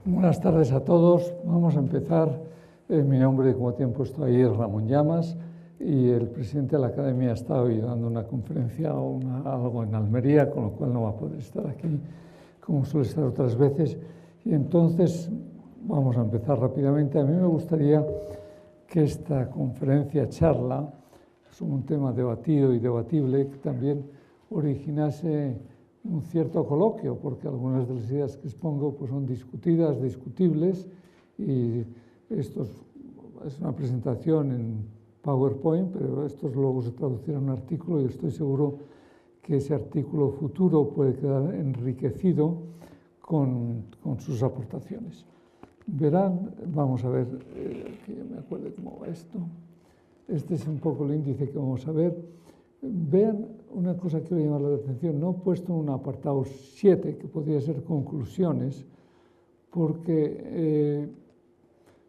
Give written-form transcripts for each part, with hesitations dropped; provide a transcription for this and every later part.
Buenas tardes a todos. Vamos a empezar. Mi nombre, como te han puesto ahí, es Ramón Llamas y el presidente de la Academia está hoy dando una conferencia o algo en Almería, con lo cual no va a poder estar aquí como suele estar otras veces. Y entonces vamos a empezar rápidamente. A mí me gustaría que esta conferencia charla sobre un tema debatido y debatible que también originase un cierto coloquio, porque algunas de las ideas que expongo pues, son discutidas, discutibles, y esto es una presentación en PowerPoint, pero estos luego se traducirán a un artículo y estoy seguro que ese artículo futuro puede quedar enriquecido con sus aportaciones. Verán, vamos a ver, que yo me acuerde cómo va esto. Este es un poco el índice que vamos a ver. Vean una cosa que quiero llamar la atención. No he puesto un apartado 7, que podría ser conclusiones, porque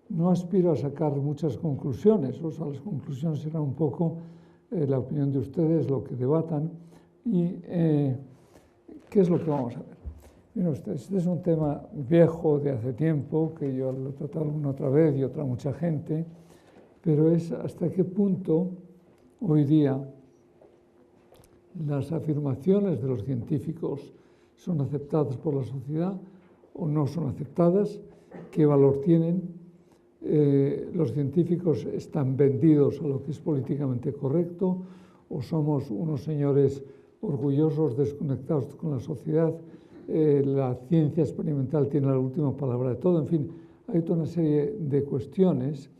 no aspiro a sacar muchas conclusiones. O sea, las conclusiones serán un poco la opinión de ustedes, lo que debatan. ¿Y qué es lo que vamos a ver? Miren ustedes, este es un tema viejo de hace tiempo, que yo lo he tratado una otra vez y otra mucha gente, pero es hasta qué punto hoy día las afirmaciones de los científicos son aceptadas por la sociedad o no son aceptadas, qué valor tienen. Los científicos están vendidos a lo que es políticamente correcto o somos unos señores orgullosos, desconectados con la sociedad. La ciencia experimental tiene la última palabra de todo. En fin, hay toda una serie de cuestiones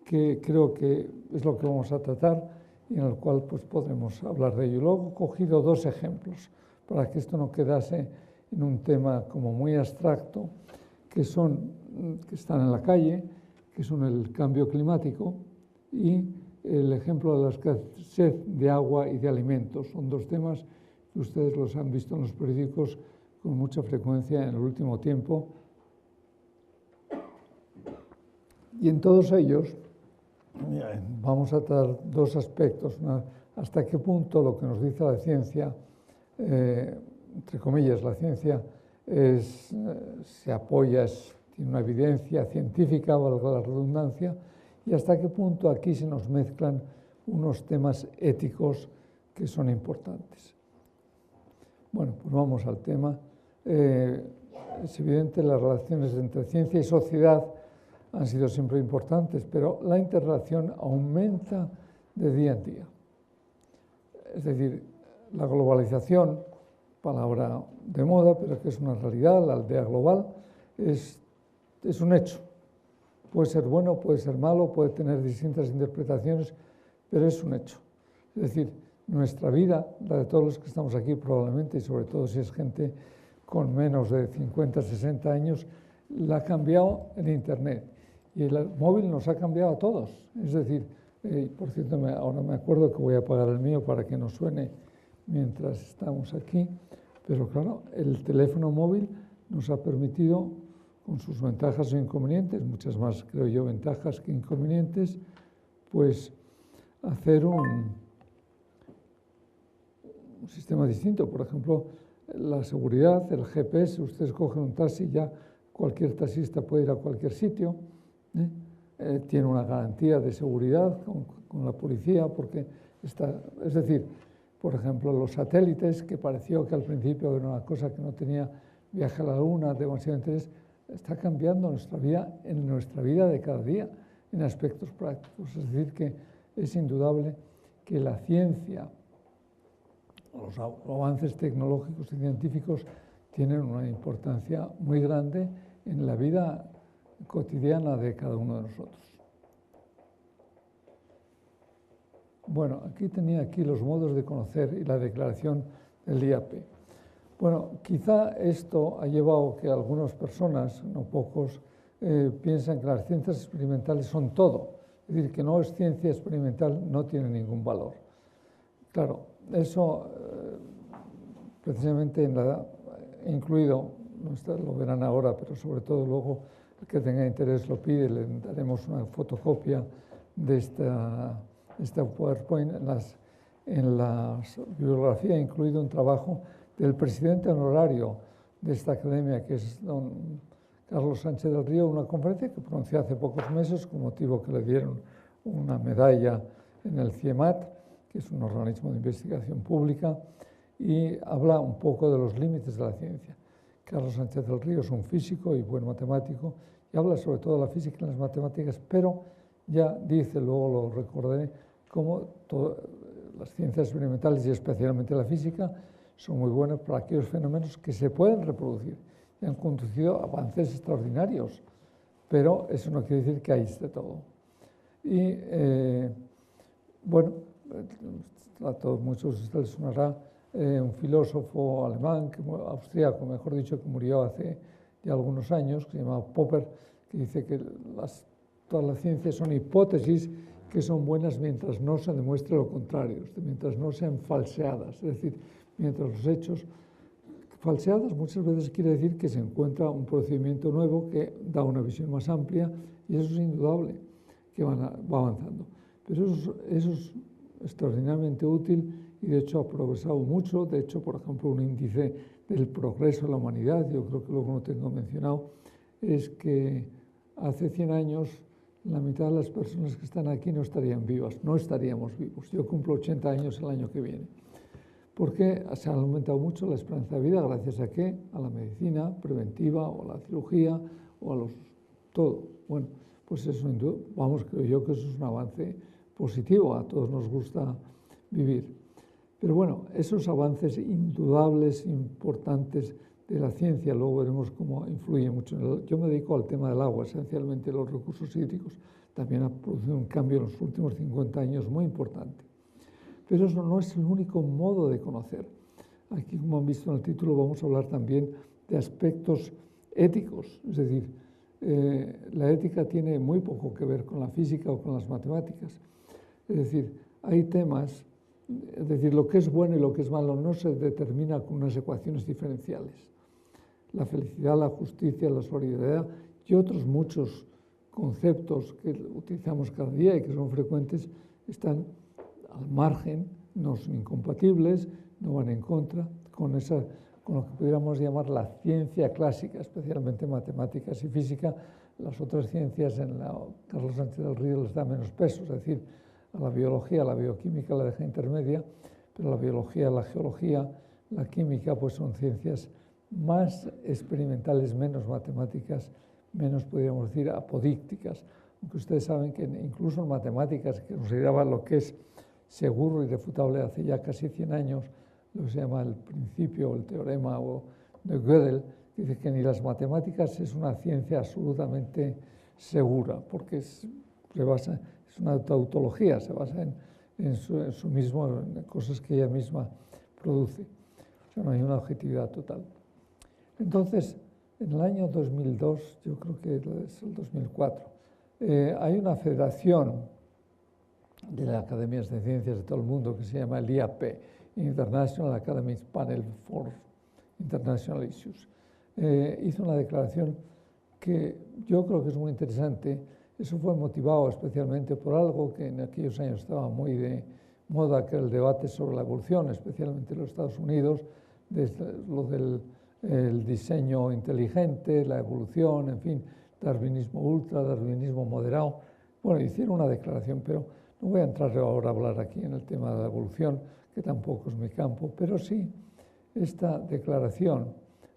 que creo que es lo que vamos a tratar y en el cual pues, podremos hablar de ello. Luego he cogido dos ejemplos para que esto no quedase en un tema como muy abstracto, que están en la calle, que son el cambio climático y el ejemplo de la escasez de agua y de alimentos. Son dos temas que ustedes los han visto en los periódicos con mucha frecuencia en el último tiempo. Y en todos ellos vamos a tratar dos aspectos. Hasta qué punto lo que nos dice la ciencia, entre comillas, la ciencia se apoya, tiene una evidencia científica, valga la redundancia, y hasta qué punto aquí se nos mezclan unos temas éticos que son importantes. Bueno, pues vamos al tema. Es evidente las relaciones entre ciencia y sociedad han sido siempre importantes, pero la interrelación aumenta de día en día. Es decir, la globalización, palabra de moda, pero que es una realidad, la aldea global, es un hecho. Puede ser bueno, puede ser malo, puede tener distintas interpretaciones, pero es un hecho. Es decir, nuestra vida, la de todos los que estamos aquí probablemente, y sobre todo si es gente con menos de 50, 60 años, la ha cambiado el Internet. Y el móvil nos ha cambiado a todos. Es decir, por cierto, ahora me acuerdo que voy a apagar el mío para que no suene mientras estamos aquí, pero claro, el teléfono móvil nos ha permitido, con sus ventajas o inconvenientes, muchas más, creo yo, ventajas que inconvenientes, pues hacer un sistema distinto. Por ejemplo, la seguridad, el GPS, ustedes cogen un taxi, ya cualquier taxista puede ir a cualquier sitio, tiene una garantía de seguridad con la policía, porque es decir, por ejemplo, los satélites, que pareció que al principio era una cosa que no tenía viaje a la luna, demasiado interés, está cambiando nuestra vida, en nuestra vida de cada día, en aspectos prácticos. Es decir, que es indudable que la ciencia, los avances tecnológicos y científicos tienen una importancia muy grande en la vida cotidiana de cada uno de nosotros. Bueno, aquí tenía los modos de conocer y la declaración del IAP. Bueno, quizá esto ha llevado que algunas personas, no pocos, piensan que las ciencias experimentales son todo. Es decir, que no es ciencia experimental, no tiene ningún valor. Claro, eso precisamente incluido, lo verán ahora, pero sobre todo luego el que tenga interés lo pide, le daremos una fotocopia de esta PowerPoint. En la bibliografía incluido un trabajo del presidente honorario de esta academia, que es don Carlos Sánchez del Río una conferencia que pronunció hace pocos meses con motivo que le dieron una medalla en el CIEMAT, que es un organismo de investigación pública, y habla un poco de los límites de la ciencia. Carlos Sánchez del Río es un físico y buen matemático, y habla sobre todo de la física y las matemáticas, pero ya dice, luego lo recordaré, cómo las ciencias experimentales y especialmente la física son muy buenas para aquellos fenómenos que se pueden reproducir y han conducido a avances extraordinarios, pero eso no quiere decir que ahí esté todo. Y bueno, a todos muchos de ustedes sonará un filósofo alemán, austríaco, mejor dicho, que murió hace ya algunos años, que se llamaba Popper, que dice que todas las ciencias son hipótesis que son buenas mientras no se demuestre lo contrario, mientras no sean falseadas, es decir, mientras los hechos falseadas muchas veces quiere decir que se encuentra un procedimiento nuevo que da una visión más amplia y eso es indudable, que va avanzando. Pero eso es extraordinariamente útil y de hecho ha progresado mucho. De hecho, por ejemplo, un índice del progreso de la humanidad, yo creo que luego no tengo mencionado, es que hace 100 años la mitad de las personas que están aquí no estarían vivas, no estaríamos vivos. Yo cumplo 80 años el año que viene. Porque se ha aumentado mucho la esperanza de vida, gracias a qué? A la medicina preventiva o a la cirugía o a todo. Bueno, pues eso, vamos, creo yo que eso es un avance positivo, a todos nos gusta vivir. Pero bueno, esos avances indudables, importantes de la ciencia, luego veremos cómo influye mucho. Yo me dedico al tema del agua, esencialmente los recursos hídricos. También ha producido un cambio en los últimos 50 años muy importante. Pero eso no es el único modo de conocer. Aquí, como han visto en el título, vamos a hablar también de aspectos éticos. Es decir, la ética tiene muy poco que ver con la física o con las matemáticas. Es decir, hay temas, es decir, lo que es bueno y lo que es malo no se determina con unas ecuaciones diferenciales. La felicidad, la justicia, la solidaridad y otros muchos conceptos que utilizamos cada día y que son frecuentes están al margen, no son incompatibles, no van en contra con lo que pudiéramos llamar la ciencia clásica, especialmente matemáticas y física. Las otras ciencias Carlos Sánchez del Río les da menos peso, es decir, a la biología, la bioquímica la deja intermedia, pero la biología, la geología, la química, pues son ciencias más experimentales, menos matemáticas, menos, podríamos decir, apodícticas. Aunque ustedes saben que incluso en matemáticas, que consideraba lo que es seguro y irrefutable hace ya casi 100 años, lo que se llama el principio o el teorema de Gödel, que dice que ni las matemáticas es una ciencia absolutamente segura, porque es una tautología, se basa en su mismo, en cosas que ella misma produce. O sea, no hay una objetividad total. Entonces, en el año 2002, yo creo que es el 2004, hay una federación de las academias de ciencias de todo el mundo que se llama el IAP, International Academic Panel for International Issues. Hizo una declaración que yo creo que es muy interesante. Eso fue motivado especialmente por algo que en aquellos años estaba muy de moda, que era el debate sobre la evolución, especialmente en los Estados Unidos, desde lo del diseño inteligente, la evolución, en fin, darwinismo ultra, darwinismo moderado. Bueno, hicieron una declaración, pero no voy a entrar ahora a hablar aquí en el tema de la evolución, que tampoco es mi campo, pero sí esta declaración,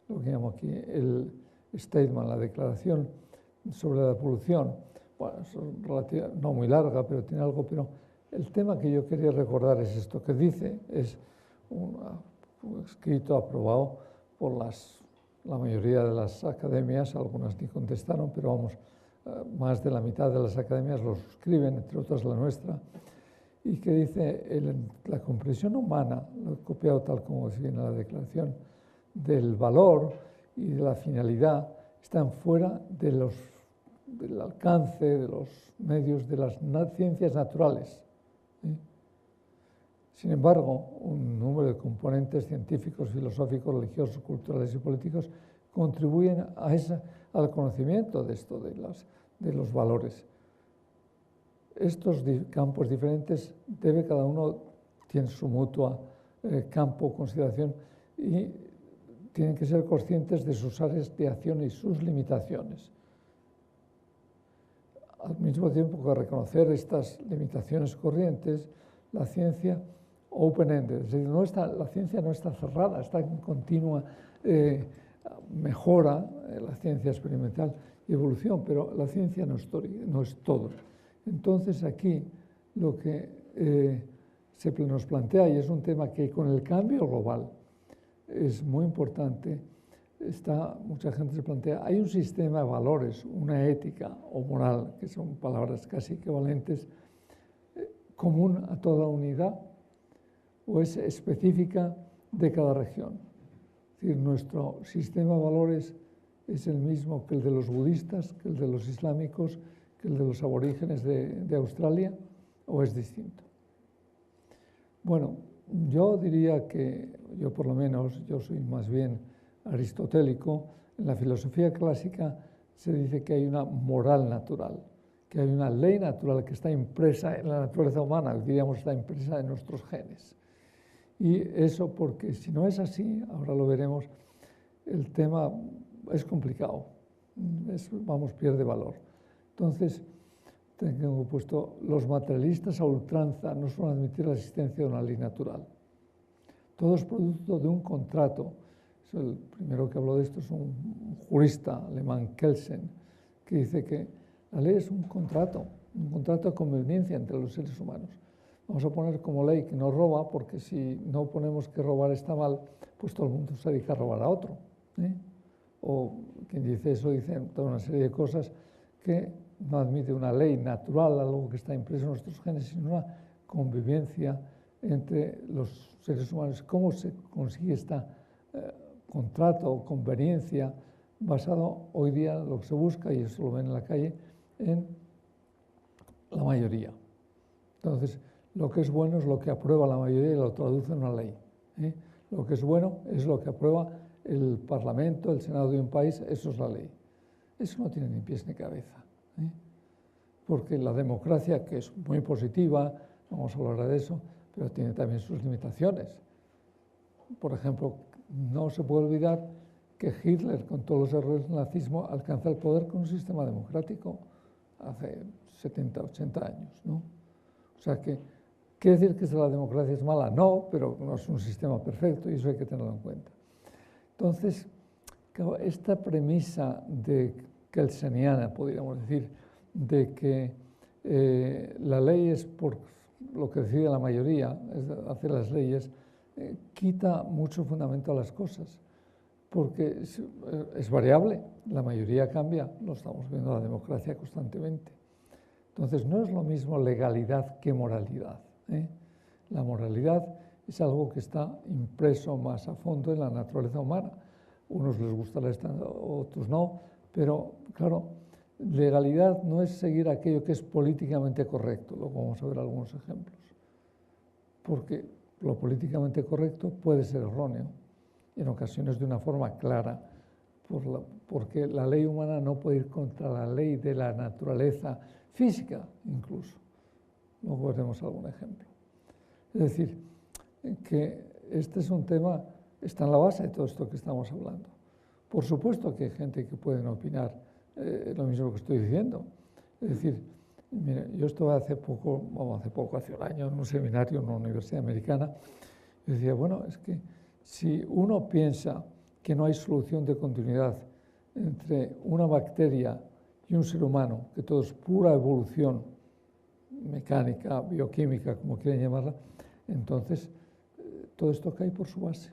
lo que llamo aquí el statement, la declaración sobre la evolución, bueno, es no muy larga, pero tiene algo, pero el tema que yo quería recordar es esto que dice, es un escrito aprobado por la mayoría de las academias, algunas ni contestaron, pero vamos, más de la mitad de las academias lo suscriben, entre otras la nuestra, y que dice la comprensión humana, lo he copiado tal como viene en la declaración, del valor y de la finalidad están fuera del alcance de los medios de las ciencias naturales. Sin embargo, un número de componentes científicos, filosóficos, religiosos, culturales y políticos contribuyen al conocimiento de esto, de los valores. Estos campos diferentes cada uno tiene su mutua campo, consideración, y tienen que ser conscientes de sus áreas de acción y sus limitaciones. Al mismo tiempo que reconocer estas limitaciones corrientes, la ciencia open-ended, es decir, la ciencia no está cerrada, está en continua mejora, la ciencia experimental y evolución, pero la ciencia no es todo. Entonces aquí lo que nos plantea, y es un tema que con el cambio global es muy importante, mucha gente se plantea, hay un sistema de valores, una ética o moral, que son palabras casi equivalentes, común a toda unidad o es específica de cada región. Es decir, nuestro sistema de valores es el mismo que el de los budistas, que el de los islámicos, que el de los aborígenes de Australia, o es distinto. Bueno, yo diría que, yo por lo menos, yo soy más bien aristotélico. En la filosofía clásica se dice que hay una moral natural, que hay una ley natural que está impresa en la naturaleza humana, diríamos está impresa en nuestros genes. Y eso porque si no es así, ahora lo veremos, el tema es complicado, pierde valor. Entonces, tengo puesto, los materialistas a ultranza no suelen admitir la existencia de una ley natural. Todo es producto de un contrato. El primero que habló de esto es un jurista alemán, Kelsen, que dice que la ley es un contrato de conveniencia entre los seres humanos. Vamos a poner como ley que no roba, porque si no ponemos que robar está mal, pues todo el mundo se dedica a robar a otro. O quien dice eso dice toda una serie de cosas que no admite una ley natural, algo que está impreso en nuestros genes, sino una convivencia entre los seres humanos. ¿Cómo se consigue este contrato o conveniencia basado hoy día en lo que se busca, y eso lo ven en la calle, en la mayoría? Entonces, lo que es bueno es lo que aprueba la mayoría y lo traduce en una ley. Lo que es bueno es lo que aprueba el Parlamento, el Senado de un país, eso es la ley. Eso no tiene ni pies ni cabeza. Porque la democracia, que es muy positiva, vamos a hablar de eso, pero tiene también sus limitaciones. Por ejemplo, no se puede olvidar que Hitler, con todos los errores del nazismo, alcanza el poder con un sistema democrático hace 70, 80 años, ¿no? O sea que, ¿quiere decir que la democracia es mala? No, pero no es un sistema perfecto y eso hay que tenerlo en cuenta. Entonces, esta premisa de kelseniana, podríamos decir, de que la ley es por lo que decide la mayoría, es hacer las leyes, quita mucho fundamento a las cosas, porque es variable, la mayoría cambia, lo estamos viendo en la democracia constantemente. Entonces, no es lo mismo legalidad que moralidad. La moralidad es algo que está impreso más a fondo en la naturaleza humana. Unos les gustará esta, otros no, pero claro, legalidad no es seguir aquello que es políticamente correcto, luego vamos a ver algunos ejemplos, porque lo políticamente correcto puede ser erróneo, en ocasiones de una forma clara, porque la ley humana no puede ir contra la ley de la naturaleza física incluso. Luego veremos algún ejemplo. Es decir, que este es un tema, está en la base de todo esto que estamos hablando. Por supuesto que hay gente que puede opinar lo mismo que estoy diciendo. Es decir, mire, yo estuve hace un año, en un seminario en una universidad americana, y decía, bueno, es que si uno piensa que no hay solución de continuidad entre una bacteria y un ser humano, que todo es pura evolución mecánica, bioquímica, como quieran llamarla, entonces todo esto cae por su base.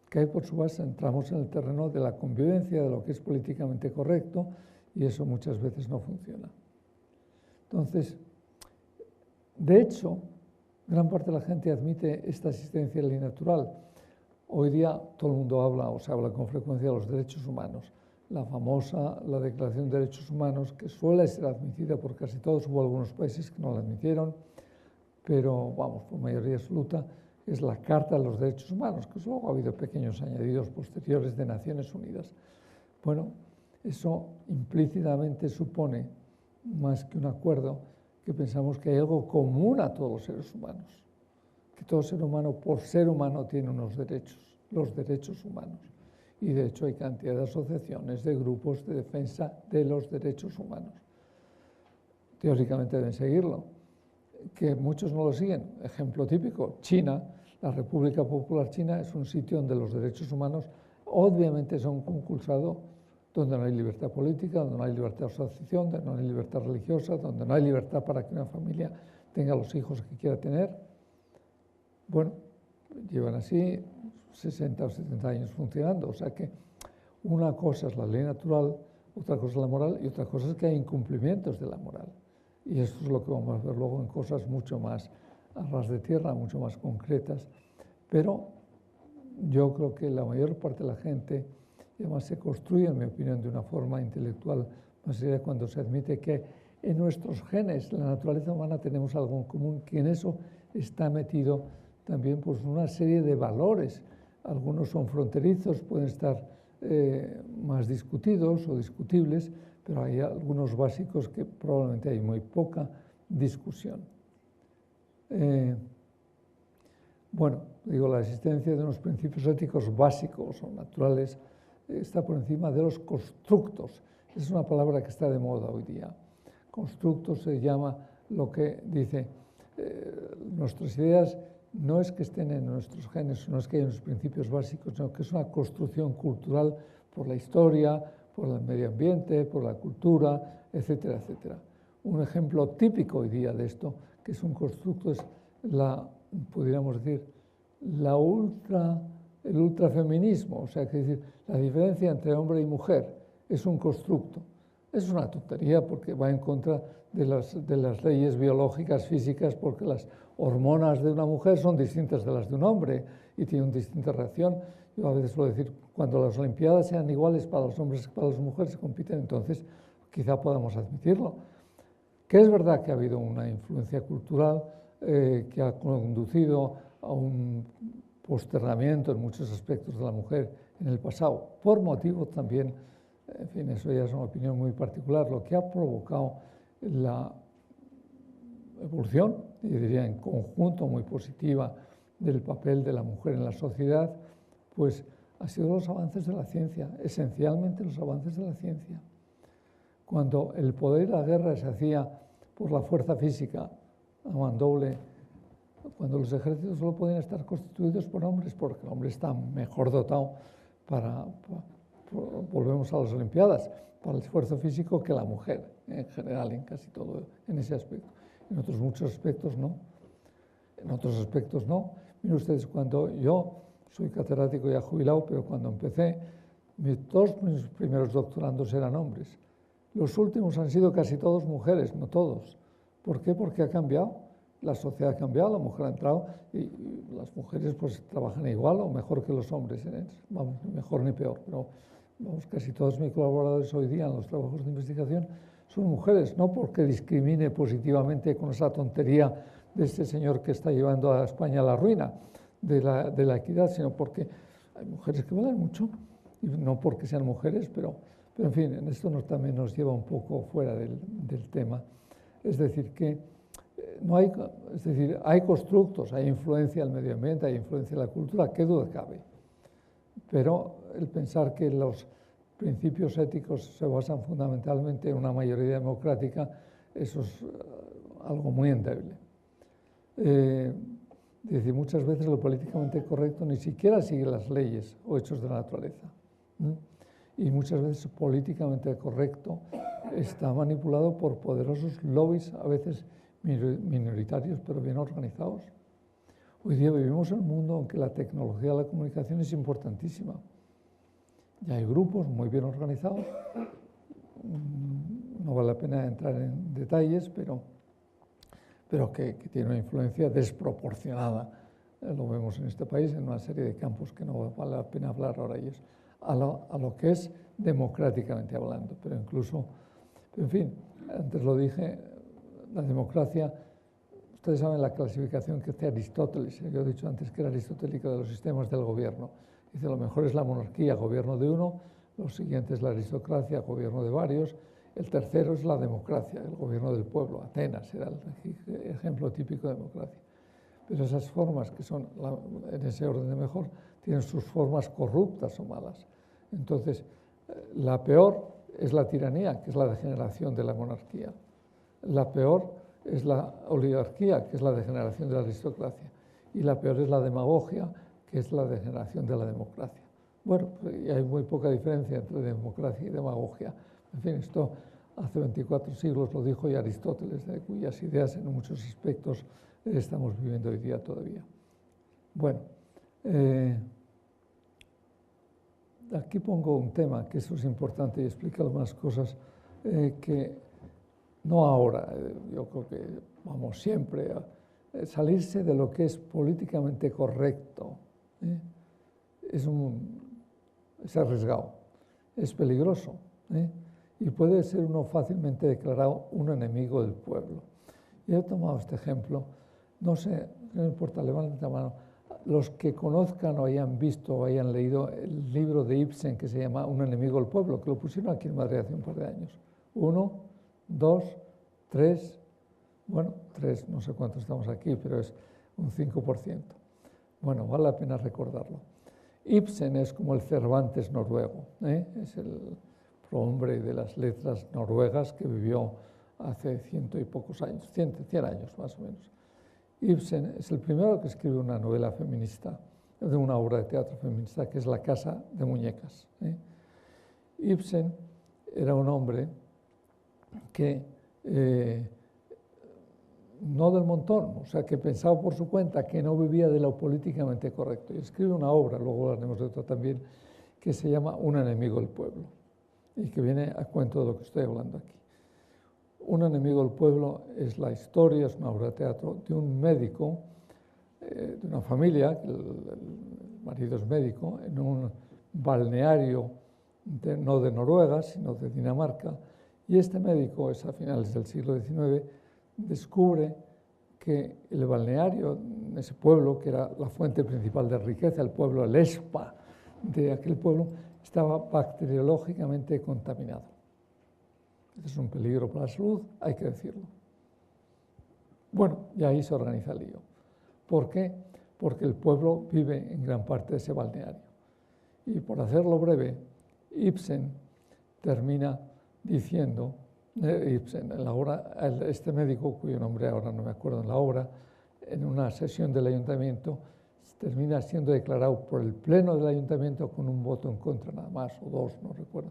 Cae por su base, entramos en el terreno de la convivencia, de lo que es políticamente correcto, y eso muchas veces no funciona. Entonces, de hecho, gran parte de la gente admite esta existencia de la ley natural. Hoy día todo el mundo habla, o se habla con frecuencia de los derechos humanos. La famosa, la Declaración de Derechos Humanos, que suele ser admitida por casi todos, hubo algunos países que no la admitieron, pero vamos, por mayoría absoluta, es la Carta de los Derechos Humanos, que luego ha habido pequeños añadidos posteriores de Naciones Unidas. Bueno, eso implícitamente supone, más que un acuerdo, que pensamos que hay algo común a todos los seres humanos, que todo ser humano, por ser humano, tiene unos derechos, los derechos humanos. Y de hecho hay cantidad de asociaciones, de grupos de defensa de los derechos humanos. Teóricamente deben seguirlo, que muchos no lo siguen. Ejemplo típico, China, la República Popular China es un sitio donde los derechos humanos obviamente son conculcados, donde no hay libertad política, donde no hay libertad de asociación, donde no hay libertad religiosa, donde no hay libertad para que una familia tenga los hijos que quiera tener. Bueno, llevan así 60 o 70 años funcionando, o sea que una cosa es la ley natural, otra cosa es la moral y otra cosa es que hay incumplimientos de la moral. Y esto es lo que vamos a ver luego en cosas mucho más a ras de tierra, mucho más concretas. Pero yo creo que la mayor parte de la gente, y además se construye, en mi opinión, de una forma intelectual más seria cuando se admite que en nuestros genes, la naturaleza humana, tenemos algo en común, que en eso está metido también pues, una serie de valores. Algunos son fronterizos, pueden estar más discutidos o discutibles, pero hay algunos básicos que probablemente hay muy poca discusión. Bueno, digo, la existencia de unos principios éticos básicos o naturales está por encima de los constructos. Es una palabra que está de moda hoy día. Constructos se llama lo que dice nuestras ideas no es que estén en nuestros genes, no es que haya unos principios básicos, sino que es una construcción cultural por la historia, por el medio ambiente, por la cultura, etcétera, etcétera. Un ejemplo típico hoy día de esto, que es un constructo, es pudiéramos decir, el ultrafeminismo, o sea, que decir, la diferencia entre hombre y mujer es un constructo. Es una tontería porque va en contra de las leyes biológicas, físicas, porque las hormonas de una mujer son distintas de las de un hombre y tienen una distinta reacción. Yo a veces suelo decir, cuando las Olimpiadas sean iguales para los hombres que para las mujeres se compiten, entonces quizá podamos admitirlo. Que es verdad que ha habido una influencia cultural que ha conducido a un postergamiento en muchos aspectos de la mujer en el pasado, por motivos también, en fin, eso ya es una opinión muy particular, lo que ha provocado la evolución, yo diría en conjunto muy positiva, del papel de la mujer en la sociedad, pues ha sido los avances de la ciencia, esencialmente los avances de la ciencia. Cuando el poder de la guerra se hacía por la fuerza física, a mandoble, cuando los ejércitos solo podían estar constituidos por hombres, porque el hombre está mejor dotado volvemos a las Olimpiadas, para el esfuerzo físico que la mujer, en general, en casi todo, en ese aspecto. En otros muchos aspectos no. En otros aspectos no. Miren ustedes, cuando yo soy catedrático ya jubilado, pero cuando empecé, todos mis primeros doctorandos eran hombres. Los últimos han sido casi todos mujeres, no todos. ¿Por qué? Porque ha cambiado. La sociedad ha cambiado, la mujer ha entrado y las mujeres pues trabajan igual o mejor que los hombres. Vamos, ni mejor ni peor, pero vamos, casi todos mis colaboradores hoy día en los trabajos de investigación son mujeres, no porque discrimine positivamente con esa tontería de este señor que está llevando a España a la ruina de la equidad, sino porque hay mujeres que valen mucho, y no porque sean mujeres, pero en fin, en esto también nos lleva un poco fuera del tema. Es decir, que hay constructos, hay influencia del medio ambiente, hay influencia de la cultura, qué duda cabe. Pero el pensar que los principios éticos se basan fundamentalmente en una mayoría democrática, eso es algo muy endeble. Decir, muchas veces lo políticamente correcto ni siquiera sigue las leyes o hechos de la naturaleza. Y muchas veces políticamente correcto está manipulado por poderosos lobbies, a veces minoritarios, pero bien organizados. Hoy día vivimos en un mundo en que la tecnología de la comunicación es importantísima. Ya hay grupos muy bien organizados, no vale la pena entrar en detalles, pero que tienen una influencia desproporcionada. Lo vemos en este país en una serie de campos que no vale la pena hablar ahora ellos, a lo que es democráticamente hablando, pero incluso, en fin, antes lo dije, la democracia, ustedes saben la clasificación que hace Aristóteles, yo he dicho antes que era aristotélica de los sistemas del gobierno. Dice, lo mejor es la monarquía, gobierno de uno, lo siguiente es la aristocracia, gobierno de varios, el tercero es la democracia, el gobierno del pueblo, Atenas era el ejemplo típico de democracia. Pero esas formas que son, en ese orden de mejor, tienen sus formas corruptas o malas. Entonces, la peor es la tiranía, que es la degeneración de la monarquía. La peor es la oligarquía, que es la degeneración de la aristocracia. Y la peor es la demagogia, que es la degeneración de la democracia. Bueno, y hay muy poca diferencia entre democracia y demagogia. En fin, esto hace 24 siglos lo dijo ya Aristóteles, de cuyas ideas en muchos aspectos estamos viviendo hoy día todavía. Bueno, aquí pongo un tema, que eso es importante y explica algunas cosas que no ahora, yo creo que vamos siempre a salirse de lo que es políticamente correcto. Es arriesgado, es peligroso y puede ser uno fácilmente declarado un enemigo del pueblo. Yo he tomado este ejemplo, no sé, no importa, levanten la mano, los que conozcan o hayan visto o hayan leído el libro de Ibsen que se llama Un enemigo del pueblo, que lo pusieron aquí en Madrid hace un par de años. 1, 2, 3, bueno, 3, no sé cuántos estamos aquí, pero es un 5%. Bueno, vale la pena recordarlo. Ibsen es como el Cervantes noruego, es el prohombre de las letras noruegas que vivió hace 100 y pocos años, 100 años más o menos. Ibsen es el primero que escribe una novela feminista, de una obra de teatro feminista, que es La casa de muñecas. Ibsen era un hombre que no del montón, o sea, que pensaba por su cuenta, que no vivía de lo políticamente correcto. Y escribe una obra, luego hablaremos de otra también, que se llama Un enemigo del pueblo, y que viene a cuento de lo que estoy hablando aquí. Un enemigo del pueblo es la historia, es una obra de teatro de un médico, de una familia, el marido es médico, en un balneario no de Noruega, sino de Dinamarca, y este médico es a finales del siglo XIX, descubre que el balneario, ese pueblo, que era la fuente principal de riqueza, el pueblo, el Espa de aquel pueblo, estaba bacteriológicamente contaminado. Este es un peligro para la salud, hay que decirlo. Bueno, y ahí se organiza el lío. ¿Por qué? Porque el pueblo vive en gran parte de ese balneario. Y por hacerlo breve, Ibsen termina diciendo, Ibsen, en la obra, este médico, cuyo nombre ahora no me acuerdo en la obra, en una sesión del ayuntamiento, termina siendo declarado por el pleno del ayuntamiento con un voto en contra nada más, o 2, no recuerdo,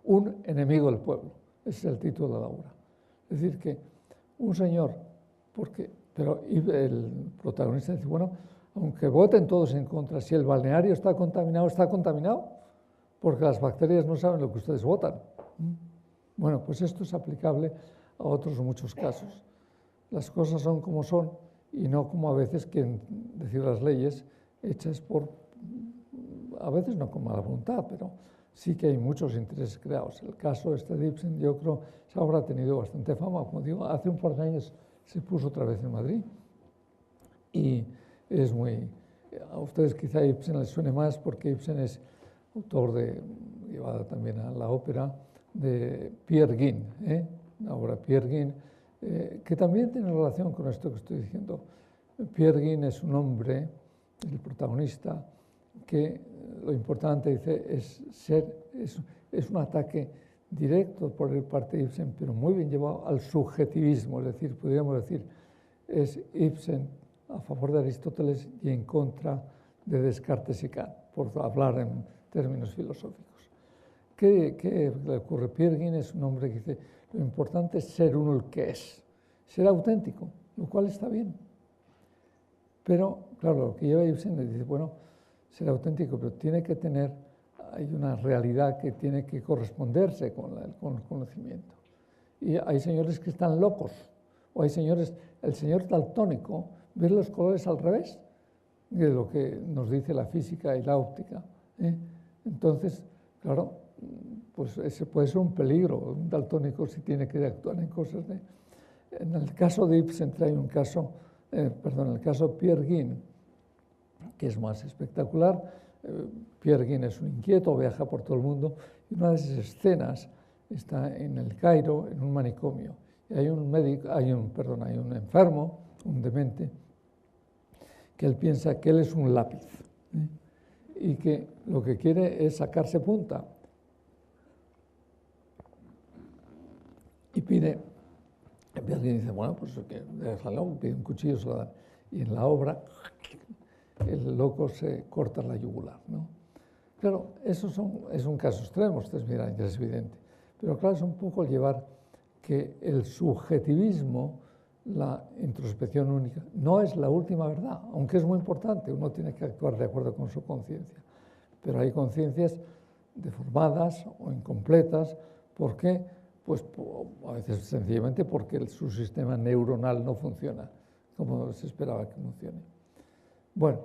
un enemigo del pueblo. Ese es el título de la obra. Es decir, que un señor, pero el protagonista dice, bueno, aunque voten todos en contra, si el balneario está contaminado, porque las bacterias no saben lo que ustedes votan. Bueno, pues esto es aplicable a otros muchos casos. Las cosas son como son y no como a veces quieren decir las leyes hechas a veces no con mala voluntad, pero sí que hay muchos intereses creados. El caso de Ibsen, yo creo, esa obra ha tenido bastante fama. Como digo, hace un par de años se puso otra vez en Madrid y es a ustedes quizá Ibsen les suene más porque Ibsen es autor llevada también a la ópera, de Peer Gynt, la obra Peer Gynt, que también tiene relación con esto que estoy diciendo. Peer Gynt es un hombre, el protagonista, que lo importante, dice, es un ataque directo por parte de Ibsen, pero muy bien llevado al subjetivismo, es decir, podríamos decir, es Ibsen a favor de Aristóteles y en contra de Descartes y Kant, por hablar en términos filosóficos. ¿Qué le ocurre? Peer Gynt es un hombre que dice, lo importante es ser uno el que es, ser auténtico, lo cual está bien. Pero, claro, lo que lleva Ibsen le dice, bueno, ser auténtico, pero hay una realidad que tiene que corresponderse con el conocimiento. Y hay señores que están locos, o hay señores, el señor daltónico ve los colores al revés de lo que nos dice la física y la óptica. Entonces, claro, pues ese puede ser un peligro, un daltónico si tiene que actuar en cosas de... En el caso de Ibsen trae un caso, en el caso de Peer Gynt, que es más espectacular. Peer Gynt es un inquieto, viaja por todo el mundo, y una de esas escenas está en el Cairo, en un manicomio. Y hay un enfermo, un demente, que él piensa que él es un lápiz. y que lo que quiere es sacarse punta. Y pide, alguien dice, bueno, pues que déjalo, pide un cuchillo, se lo dan. Y en la obra, el loco se corta la yugular, ¿no? Claro, eso es un caso extremo, ustedes miran, ya es evidente. Pero claro, es un poco llevar que el subjetivismo, la introspección única, no es la última verdad, aunque es muy importante, uno tiene que actuar de acuerdo con su conciencia. Pero hay conciencias deformadas o incompletas. ¿Por qué? Pues a veces sencillamente porque su sistema neuronal no funciona como se esperaba que funcione. Bueno,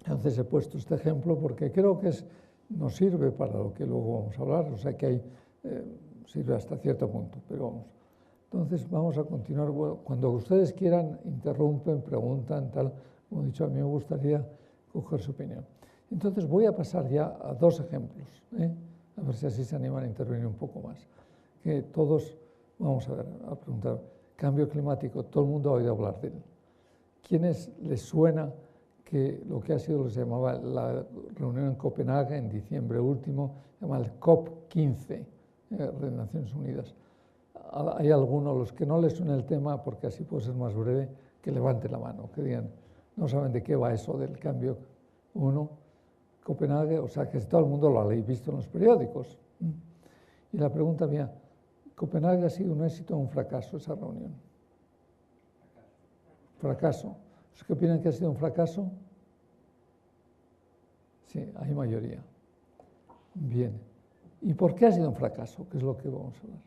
entonces he puesto este ejemplo porque creo que nos sirve para lo que luego vamos a hablar, o sea que sirve hasta cierto punto, pero vamos. Entonces vamos a continuar. Bueno, cuando ustedes quieran, interrumpen, preguntan, tal. Como he dicho, a mí me gustaría coger su opinión. Entonces voy a pasar ya a dos ejemplos, a ver si así se animan a intervenir un poco más. Que todos, vamos a ver, a preguntar, cambio climático, todo el mundo ha oído hablar de él. ¿Quiénes les suena que lo que ha sido, se llamaba la reunión en Copenhague en diciembre último, se llama el COP15 de Naciones Unidas? Hay algunos, los que no les suena el tema, porque así puede ser más breve, que levanten la mano, que digan, no saben de qué va eso del cambio. Uno, Copenhague, o sea que todo el mundo lo ha visto en los periódicos. Y la pregunta mía, ¿Copenhague ha sido un éxito o un fracaso esa reunión? Fracaso. ¿Los que opinan que ha sido un fracaso? Sí, hay mayoría. Bien. ¿Y por qué ha sido un fracaso? Que es lo que vamos a hablar.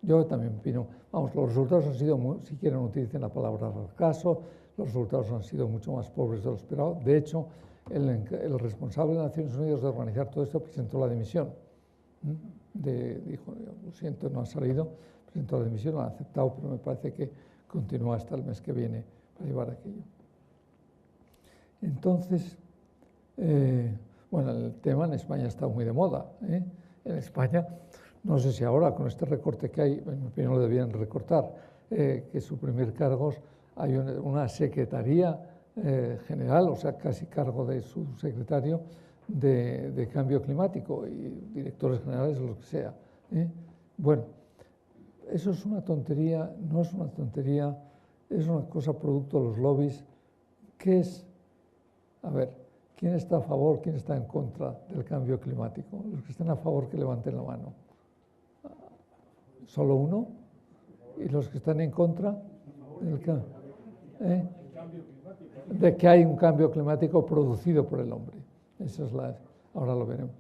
Yo también opino, vamos, los resultados han sido, si quieren utilicen la palabra fracaso, los resultados han sido mucho más pobres de lo esperado. De hecho, el responsable de Naciones Unidas de organizar todo esto presentó la dimisión. Dijo, lo siento, no ha salido, presentó la dimisión, lo han aceptado, pero me parece que continúa hasta el mes que viene para llevar aquello. Entonces, bueno, el tema en España está muy de moda. En España, no sé si ahora con este recorte que hay, en mi opinión lo debían recortar, que suprimir cargos, hay una secretaría general, o sea, casi cargo de su secretario, de cambio climático y directores generales, lo que sea. Bueno, eso es una tontería, no es una tontería, es una cosa producto de los lobbies. ¿Qué es? A ver, ¿quién está a favor, quién está en contra del cambio climático? Los que están a favor, que levanten la mano. ¿Solo uno? ¿Y los que están en contra del cambio? De que hay un cambio climático producido por el hombre. Esa es ahora lo veremos.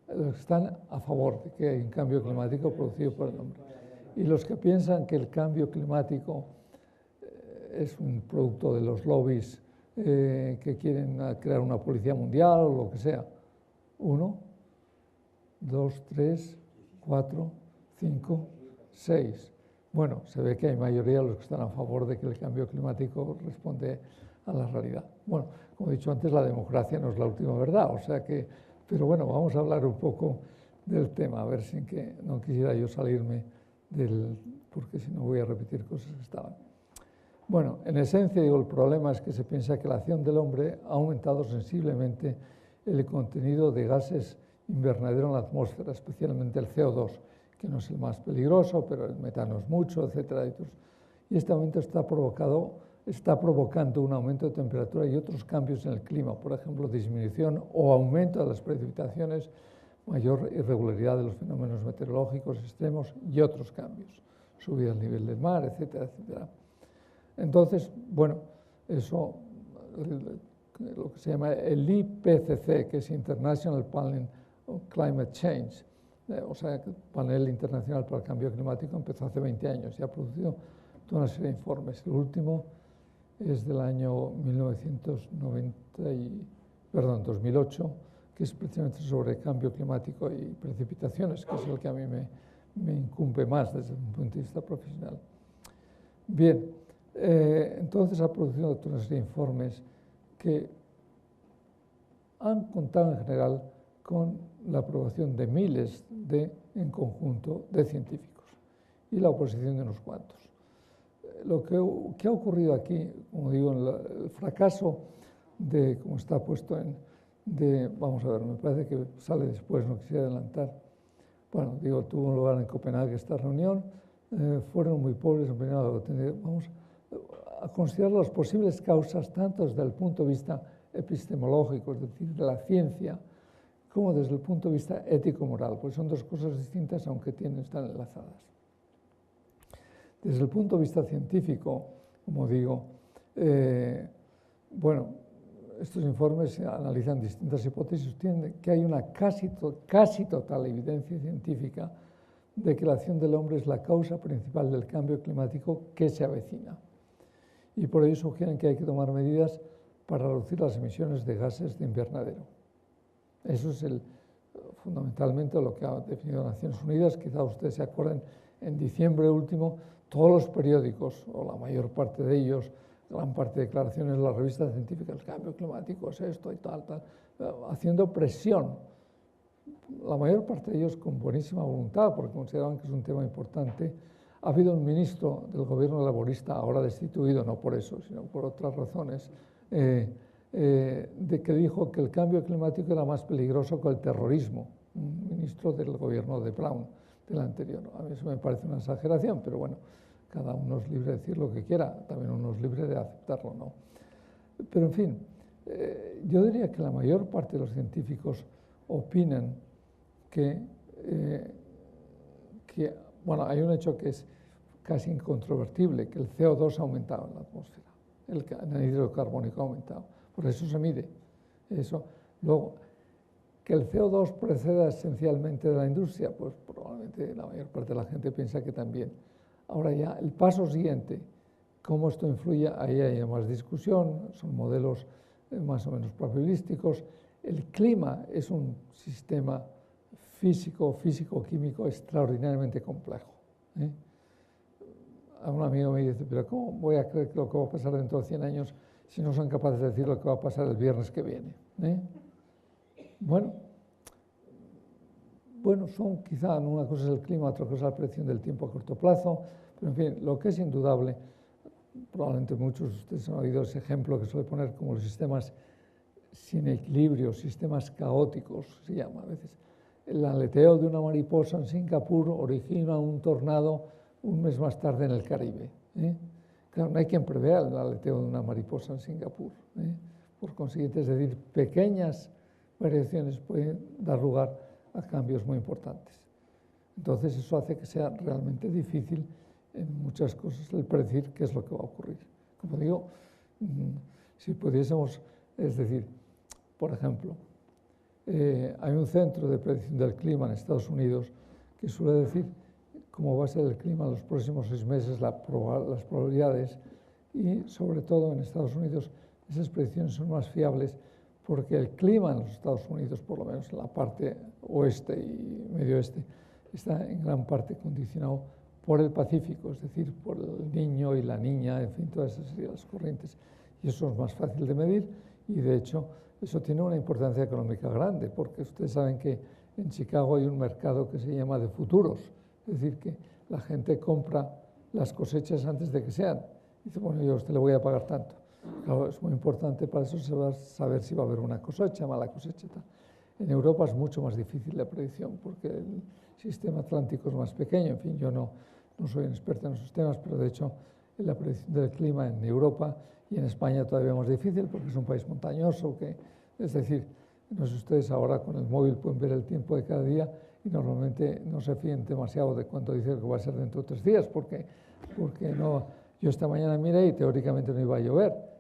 Los que están a favor de que hay un cambio climático producido por el hombre. Y los que piensan que el cambio climático es un producto de los lobbies que quieren crear una policía mundial o lo que sea. 1, 2, 3, 4, 5, 6. Bueno, se ve que hay mayoría de los que están a favor de que el cambio climático responde a la realidad. Bueno, como he dicho antes, la democracia no es la última verdad, o sea que, pero bueno, vamos a hablar un poco del tema, a ver sin que no quisiera yo salirme porque si no voy a repetir cosas que estaban. Bueno, en esencia, digo, el problema es que se piensa que la acción del hombre ha aumentado sensiblemente el contenido de gases invernadero en la atmósfera, especialmente el CO2, que no es el más peligroso, pero el metano es mucho, etcétera. Y este aumento está provocando un aumento de temperatura y otros cambios en el clima, por ejemplo, disminución o aumento de las precipitaciones, mayor irregularidad de los fenómenos meteorológicos extremos y otros cambios, subida del nivel del mar, etcétera, etcétera. Entonces, bueno, eso, lo que se llama el IPCC, que es International Panel on Climate Change, o sea, el panel internacional para el cambio climático, empezó hace 20 años y ha producido toda una serie de informes. El último es del año 2008, que es precisamente sobre cambio climático y precipitaciones, que es el que a mí me incumbe más desde un punto de vista profesional. Bien, entonces ha producido toda una serie de informes que han contado en general con la aprobación de miles en conjunto de científicos y la oposición de unos cuantos. Lo que ha ocurrido aquí, como digo, el fracaso como está puesto vamos a ver, me parece que sale después, no quisiera adelantar. Bueno, digo, tuvo lugar en Copenhague esta reunión, fueron muy pobres, vamos a considerar las posibles causas, tanto desde el punto de vista epistemológico, es decir, de la ciencia, como desde el punto de vista ético-moral, pues son dos cosas distintas, aunque están enlazadas. Desde el punto de vista científico, como digo, bueno, estos informes analizan distintas hipótesis, sostienen que hay una casi total evidencia científica de que la acción del hombre es la causa principal del cambio climático que se avecina. Y por ello sugieren que hay que tomar medidas para reducir las emisiones de gases de invernadero. Eso es fundamentalmente lo que ha definido Naciones Unidas. Quizá ustedes se acuerden, en diciembre último, todos los periódicos, o la mayor parte de ellos, gran parte de declaraciones de las revistas científicas, el cambio climático es esto y tal, haciendo presión. La mayor parte de ellos con buenísima voluntad, porque consideraban que es un tema importante. Ha habido un ministro del gobierno laborista, ahora destituido, no por eso, sino por otras razones, de que dijo que el cambio climático era más peligroso que el terrorismo, un ministro del gobierno de Brown, del anterior. A mí eso me parece una exageración, pero bueno, cada uno es libre de decir lo que quiera, también uno es libre de aceptarlo, ¿no? Pero en fin, yo diría que la mayor parte de los científicos opinan que bueno, hay un hecho que es casi incontrovertible, que el CO2 ha aumentado en la atmósfera, el anhídrido carbónico ha aumentado, por eso se mide eso. Luego, que el CO2 proceda esencialmente de la industria, pues probablemente la mayor parte de la gente piensa que también. Ahora ya, el paso siguiente, cómo esto influye, ahí hay más discusión, son modelos más o menos probabilísticos. El clima es un sistema físico-químico extraordinariamente complejo. A un amigo me dice, pero ¿cómo voy a creer que lo que va a pasar dentro de 100 años si no son capaces de decir lo que va a pasar el viernes que viene? Bueno, son quizá una cosa es el clima, otra cosa es la predicción del tiempo a corto plazo, pero en fin, lo que es indudable, probablemente muchos de ustedes han oído ese ejemplo que suele poner como los sistemas sin equilibrio, sistemas caóticos, se llama a veces. El aleteo de una mariposa en Singapur origina un tornado un mes más tarde en el Caribe. Claro, no hay quien prevea el aleteo de una mariposa en Singapur. Por consiguiente, es decir, pequeñas variaciones pueden dar lugar a cambios muy importantes. Entonces, eso hace que sea realmente difícil en muchas cosas el predecir qué es lo que va a ocurrir. Como digo, si pudiésemos, es decir, por ejemplo, hay un centro de predicción del clima en Estados Unidos que suele decir cómo va a ser el clima en los próximos 6 meses, las probabilidades, y sobre todo en Estados Unidos esas predicciones son más fiables porque el clima en los Estados Unidos, por lo menos en la parte oeste y medio oeste, está en gran parte condicionado por el Pacífico, es decir, por el Niño y la Niña, en fin, todas esas corrientes. Y eso es más fácil de medir y, de hecho, eso tiene una importancia económica grande, porque ustedes saben que en Chicago hay un mercado que se llama de futuros, es decir, que la gente compra las cosechas antes de que sean. Dice, bueno, yo a usted le voy a pagar tanto. Claro, es muy importante para eso saber si va a haber una cosecha, mala cosecha. Tal. En Europa es mucho más difícil la predicción, porque el sistema atlántico es más pequeño. En fin, yo no soy un experto en esos temas, pero de hecho en la predicción del clima en Europa y en España todavía más difícil, porque es un país montañoso, es decir, no sé ustedes ahora con el móvil pueden ver el tiempo de cada día y normalmente no se fíen demasiado de cuánto dice que va a ser dentro de 3 días, porque no, yo esta mañana miré y teóricamente no iba a llover,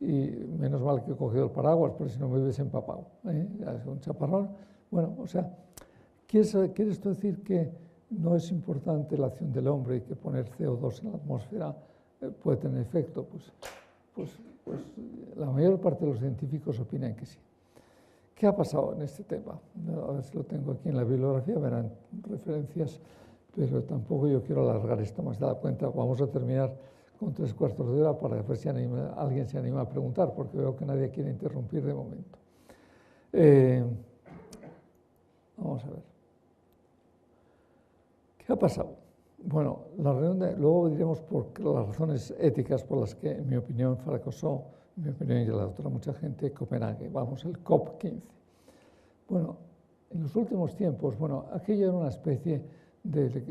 y menos mal que he cogido el paraguas, porque si no me hubiese empapado, es un chaparrón. Bueno, o sea, ¿quiere esto decir que no es importante la acción del hombre y que poner CO2 en la atmósfera puede tener efecto? Pues la mayor parte de los científicos opinan que sí. ¿Qué ha pasado en este tema? A ver si lo tengo aquí en la bibliografía, verán referencias, pero tampoco yo quiero alargar esto más de la cuenta. Vamos a terminar con 3/4 de hora para ver si alguien se anima a preguntar, porque veo que nadie quiere interrumpir de momento. Vamos a ver. ¿Qué ha pasado? Bueno, la reunión luego diremos por las razones éticas por las que, en mi opinión, fracasó en mi opinión y la otra mucha gente, Copenhague, vamos, el COP15. Bueno, en los últimos tiempos, bueno, aquello era una especie de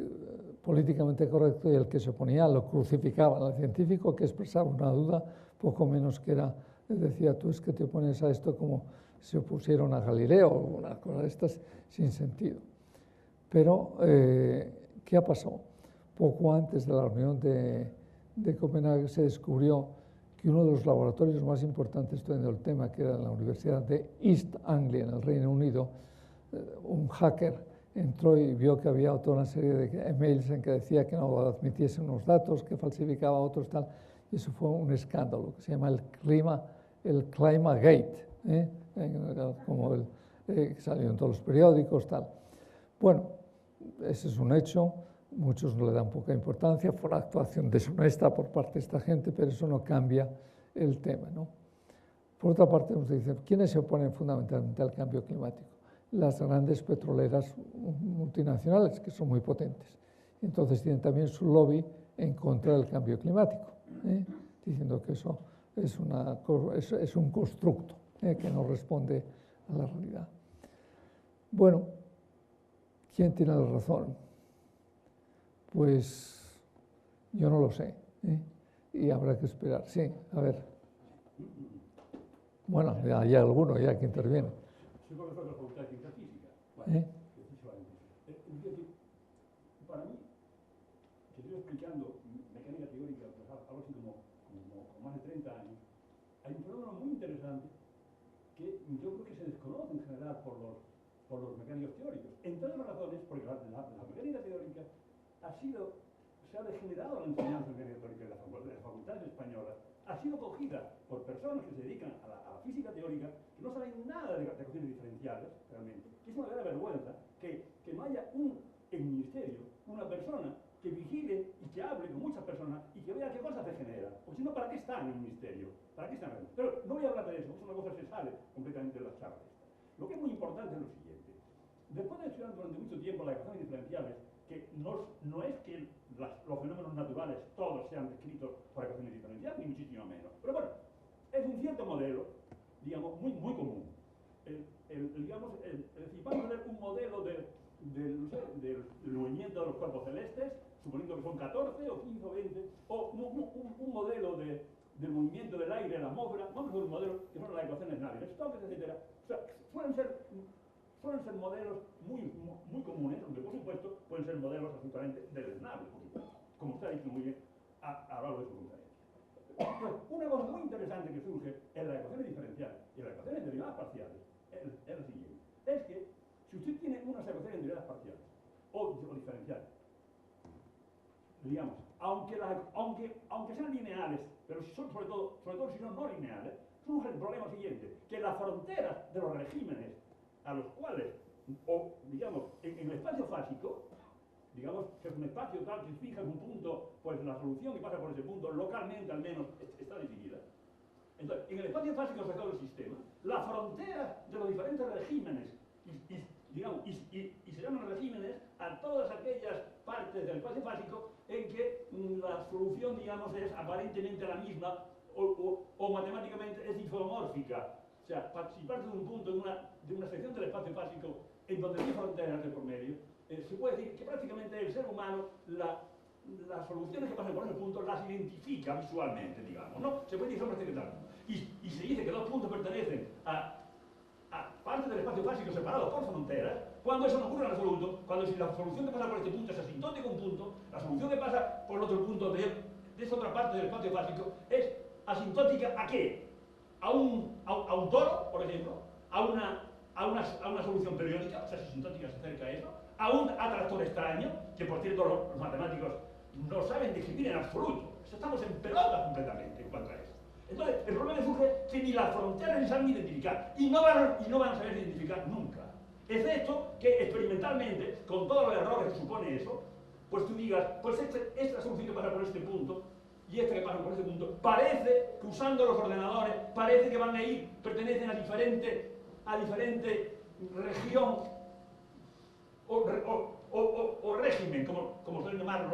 políticamente correcto y el que se oponía lo crucificaban. Al científico que expresaba una duda, poco menos que era, decía, tú es que te opones a esto como si opusieron a Galileo o una cosa de estas sin sentido. Pero, ¿qué ha pasado? Poco antes de la reunión de Copenhague se descubrió que uno de los laboratorios más importantes estudiando el tema, que era la Universidad de East Anglia, en el Reino Unido, un hacker entró y vio que había toda una serie de emails en que decía que no admitiese unos datos, que falsificaba otros, tal, y eso fue un escándalo, que se llama el Climagate, como que salió en todos los periódicos, tal. Bueno, ese es un hecho, muchos no le dan poca importancia, fue una actuación deshonesta por parte de esta gente, pero eso no cambia el tema, ¿no? Por otra parte, nos dicen, ¿quiénes se oponen fundamentalmente al cambio climático? Las grandes petroleras multinacionales, que son muy potentes. Entonces tienen también su lobby en contra del cambio climático, diciendo que eso es un constructo que no responde a la realidad. Bueno, ¿quién tiene la razón? Pues yo no lo sé, y habrá que esperar. Sí, a ver. Bueno, hay alguno ya que interviene. Soy profesor de la Facultad de Ciencia Física. Para mí, que estoy explicando mecánica teórica, pues algo así como más de 30 años, hay un fenómeno muy interesante que yo creo que se desconoce en general por los mecánicos teóricos. Entre otras razones, porque la mecánica teórica se ha degenerado la enseñanza de mecánica teórica de las facultades españolas, ha sido cogida por personas que se dedican a la física teórica, que no saben nada de ecuaciones diferenciales, realmente. Es una gran vergüenza que no haya en el ministerio una persona que vigile y que hable con muchas personas y que vea qué cosas se generan. Porque si no, ¿para qué están en el ministerio? ¿Para qué están? Pero no voy a hablar de eso, es una cosa que se sale completamente de las charlas. Lo que es muy importante es lo siguiente. Después de estudiar durante mucho tiempo las ecuaciones diferenciales, que no es que los fenómenos naturales todos sean descritos por ecuaciones diferenciales, ni muchísimo menos. Pero bueno, es un cierto modelo, digamos, muy común. Vamos a ver un modelo del movimiento de los cuerpos celestes, suponiendo que son 14 o 15 o 20, o un modelo del movimiento del aire en la atmósfera. Vamos a ver un modelo que son las ecuaciones Navier-Stokes, etc. O sea, suelen ser modelos muy comunes, aunque por supuesto pueden ser modelos absolutamente deleznables, como usted ha dicho muy bien a lo largo de su conferencia. Una cosa muy interesante que surge en las ecuaciones diferenciales y en las ecuaciones derivadas parciales es lo siguiente. Es que si usted tiene unas ecuaciones derivadas parciales o diferenciales, digamos, aunque sean lineales, pero si son sobre todo si son no lineales, surge el problema siguiente, que las fronteras de los regímenes a los cuales, o digamos, en el espacio fásico, digamos que es un espacio tal que fija en un punto, pues la solución que pasa por ese punto, localmente al menos, está definida. Entonces, en el espacio fásico de todo el sistema, la frontera de los diferentes regímenes, y se llaman regímenes a todas aquellas partes del espacio fásico en que la solución, digamos, es aparentemente la misma o matemáticamente es isomórfica. O sea, si partes de un punto de una sección del espacio fásico en donde hay fronteras de por medio, se puede decir que prácticamente el ser humano, las soluciones que pasan por ese punto las identifica visualmente, digamos, ¿no? Se puede decir prácticamente tal. Y se dice que dos puntos pertenecen a partes del espacio fásico separados por fronteras, cuando eso no ocurre en absoluto, cuando si la solución que pasa por este punto es asintótica a un punto, la solución que pasa por el otro punto de esa otra parte del espacio fásico es asintótica ¿a qué? A un toro, por ejemplo, a una solución periódica, o sea, si asintótica se acerca a eso, a un atractor extraño, que por cierto los matemáticos no saben describir en absoluto. Estamos en pelotas completamente en cuanto a eso. Entonces, el problema surge que ni las fronteras se saben identificar y no van a saber identificar nunca. Excepto que experimentalmente, con todos los errores que supone eso, pues tú digas, pues esta solución que pasa por este punto y esta que pasa por este punto, parece que usando los ordenadores, parece que van a ir, pertenecen a diferente región o régimen, como suelen llamar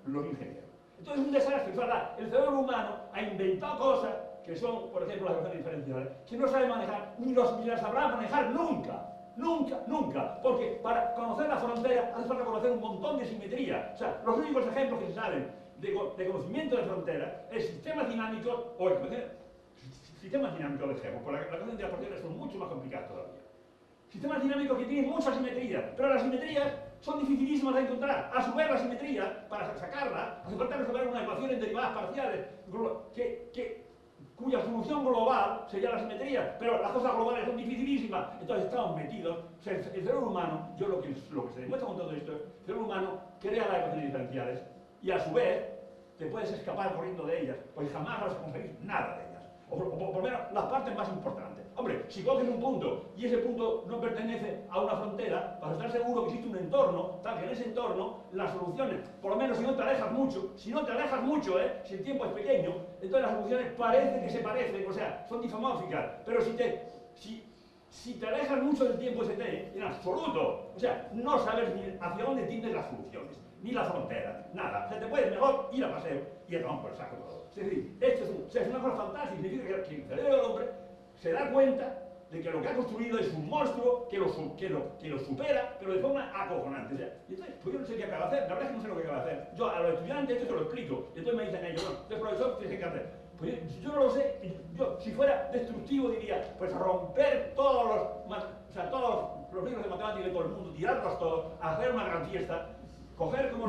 los ingenieros. Entonces es un desastre, es verdad, el cerebro humano ha inventado cosas que son, por ejemplo, las ecuaciones diferenciales, que no saben manejar, ni las sabrán manejar nunca. Nunca, nunca, porque para conocer la frontera hace falta conocer un montón de simetría. O sea, los únicos ejemplos que se salen de conocimiento de frontera es sistemas dinámicos o sistemas dinámicos de ejemplo. Por la ecuación de las partículas son mucho más complicadas todavía. Sistemas dinámicos que tienen mucha simetría, pero las simetrías son dificilísimas de encontrar. A su vez, la simetría, para sacarla, hace falta resolver una ecuación en derivadas parciales cuya solución global sería la simetría, pero las cosas globales son dificilísimas, entonces estamos metidos. O sea, el cerebro humano, lo que se demuestra con todo esto, el cerebro humano crea las ecuaciones diferenciales y a su vez te puedes escapar corriendo de ellas, pues jamás vas a conseguir nada de ellas, o por lo menos las partes más importantes. Hombre, si coges un punto y ese punto no pertenece a una frontera, vas a estar seguro que existe un entorno, tal que en ese entorno las soluciones, por lo menos si no te alejas mucho, si el tiempo es pequeño, entonces las soluciones parece que se parecen, o sea, son difomórficas, pero si te alejas mucho del tiempo ST, en absoluto, o sea, no sabes ni hacia dónde tienden las soluciones, ni la frontera, nada. O sea, te puedes mejor ir a paseo y el por el saco todo. Es decir, esto es una cosa fantástica, significa que el cerebro del hombre se da cuenta de que lo que ha construido es un monstruo que lo supera, pero de forma acojonante. O sea, y entonces, pues yo no sé qué acaba de hacer, la verdad es que no sé lo que acaba de hacer. Yo a los estudiantes esto se lo explico, y entonces me dicen ellos, bueno, usted profesor, tienes que hacer. Pues yo no lo sé, yo si fuera destructivo diría, pues romper todos los libros de matemáticas de todo el mundo, tirarlos todos, hacer una gran fiesta, coger como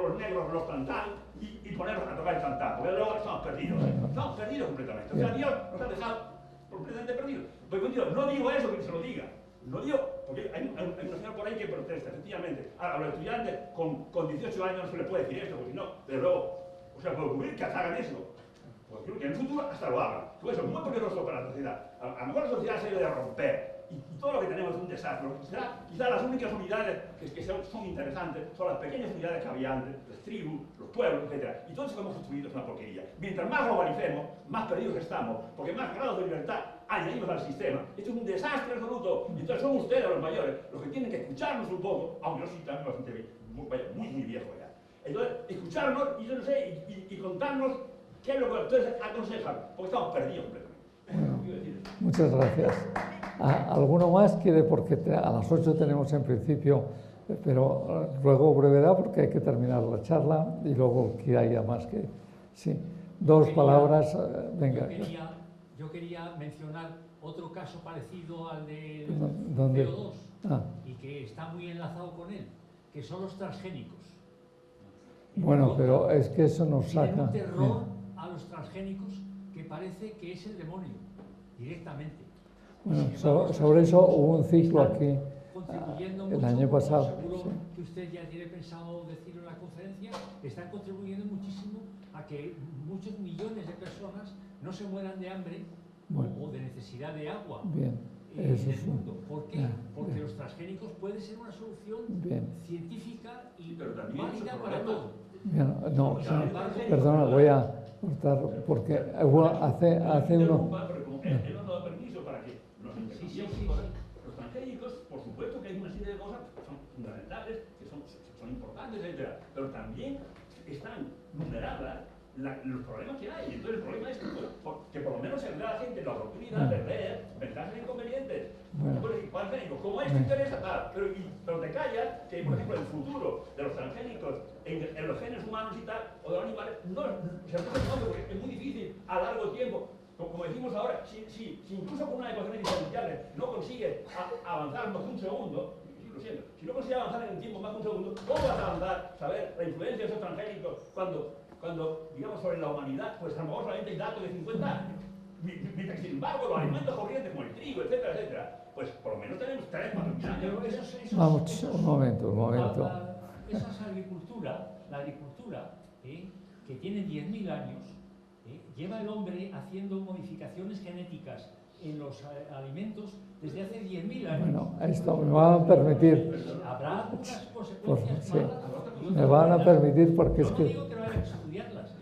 los negros los tantán y ponerlos a tocar el tantán, porque luego estamos perdidos completamente. O sea, Dios nos ha dejado completamente perdidos. Pues no digo eso que se lo diga, no digo, porque hay un señor por ahí que protesta, efectivamente. A los estudiantes con 18 años no se les puede decir esto, porque si no, desde luego, o sea, puede ocurrir que hagan eso. Pues creo que en el futuro hasta lo hagan. Pues eso es muy peligroso para la sociedad. A lo mejor la sociedad se debe de romper. Y todo lo que tenemos es un desastre. Quizás las únicas unidades que son interesantes son las pequeñas unidades que había antes, las tribus, los pueblos, etc. Y todo eso que hemos construido es una porquería. Mientras más globalicemos, más perdidos estamos, porque más grados de libertad añadimos al sistema. Esto es un desastre absoluto. Y entonces son ustedes, los mayores, los que tienen que escucharnos un poco, aunque yo sí también bastante muy viejo ya. Entonces, escucharnos y yo no sé, y contarnos qué es lo que ustedes aconsejan, porque estamos perdidos completamente. Muchas gracias. ¿Alguno más quiere? Porque a las 8 tenemos en principio, pero ruego brevedad porque hay que terminar la charla y luego que haya más que... Sí, palabras, venga. Yo quería mencionar otro caso parecido al de ¿Dónde? CO2 y que está muy enlazado con él, que son los transgénicos. Bueno, pero es que eso nos saca... Tienen un terror a los transgénicos que parece que es el demonio, directamente. Bueno, sobre eso hubo un ciclo aquí el año pasado. Seguro que usted ya tiene pensado decirlo en la conferencia, están contribuyendo muchísimo a que muchos millones de personas no se mueran de hambre o de necesidad de agua en el mundo. ¿Por qué? Porque los transgénicos pueden ser una solución científica y válida para todo. Perdona, voy a cortar porque hace uno... Él no da permiso para que nos intercambiemos cosas. Los transgénicos, por supuesto que hay una serie de cosas que son fundamentales, que son importantes, etc. Pero también están numeradas los problemas que hay. Entonces el problema es que por lo menos se le da a la gente la oportunidad de ver ventajas e inconvenientes. Como esto interesa, pero te callas que, por ejemplo, el futuro de los transgénicos en los genes humanos y tal, o de los animales, no se puede conocer porque es muy difícil a largo tiempo. Como decimos ahora, si incluso con una ecuación diferencial no consigue avanzar más de un segundo, lo siento, si no consigue avanzar en el tiempo más de un segundo, ¿cómo vas a avanzar, saber la influencia de esos transgénicos cuando digamos, sobre la humanidad, pues a lo mejor solamente hay datos de 50 años? Mientras que, sin embargo, los alimentos corrientes como el trigo, etcétera, etcétera, pues por lo menos tenemos 3, 4 mil años. Vamos, un momento. Esa es la agricultura, que tiene 10.000 años, lleva el hombre haciendo modificaciones genéticas en los alimentos desde hace 10.000 años. Bueno, esto me va a permitir... Habrá algunas consecuencias malas. Me van a permitir porque es no que... digo que no haya que estudiarlas.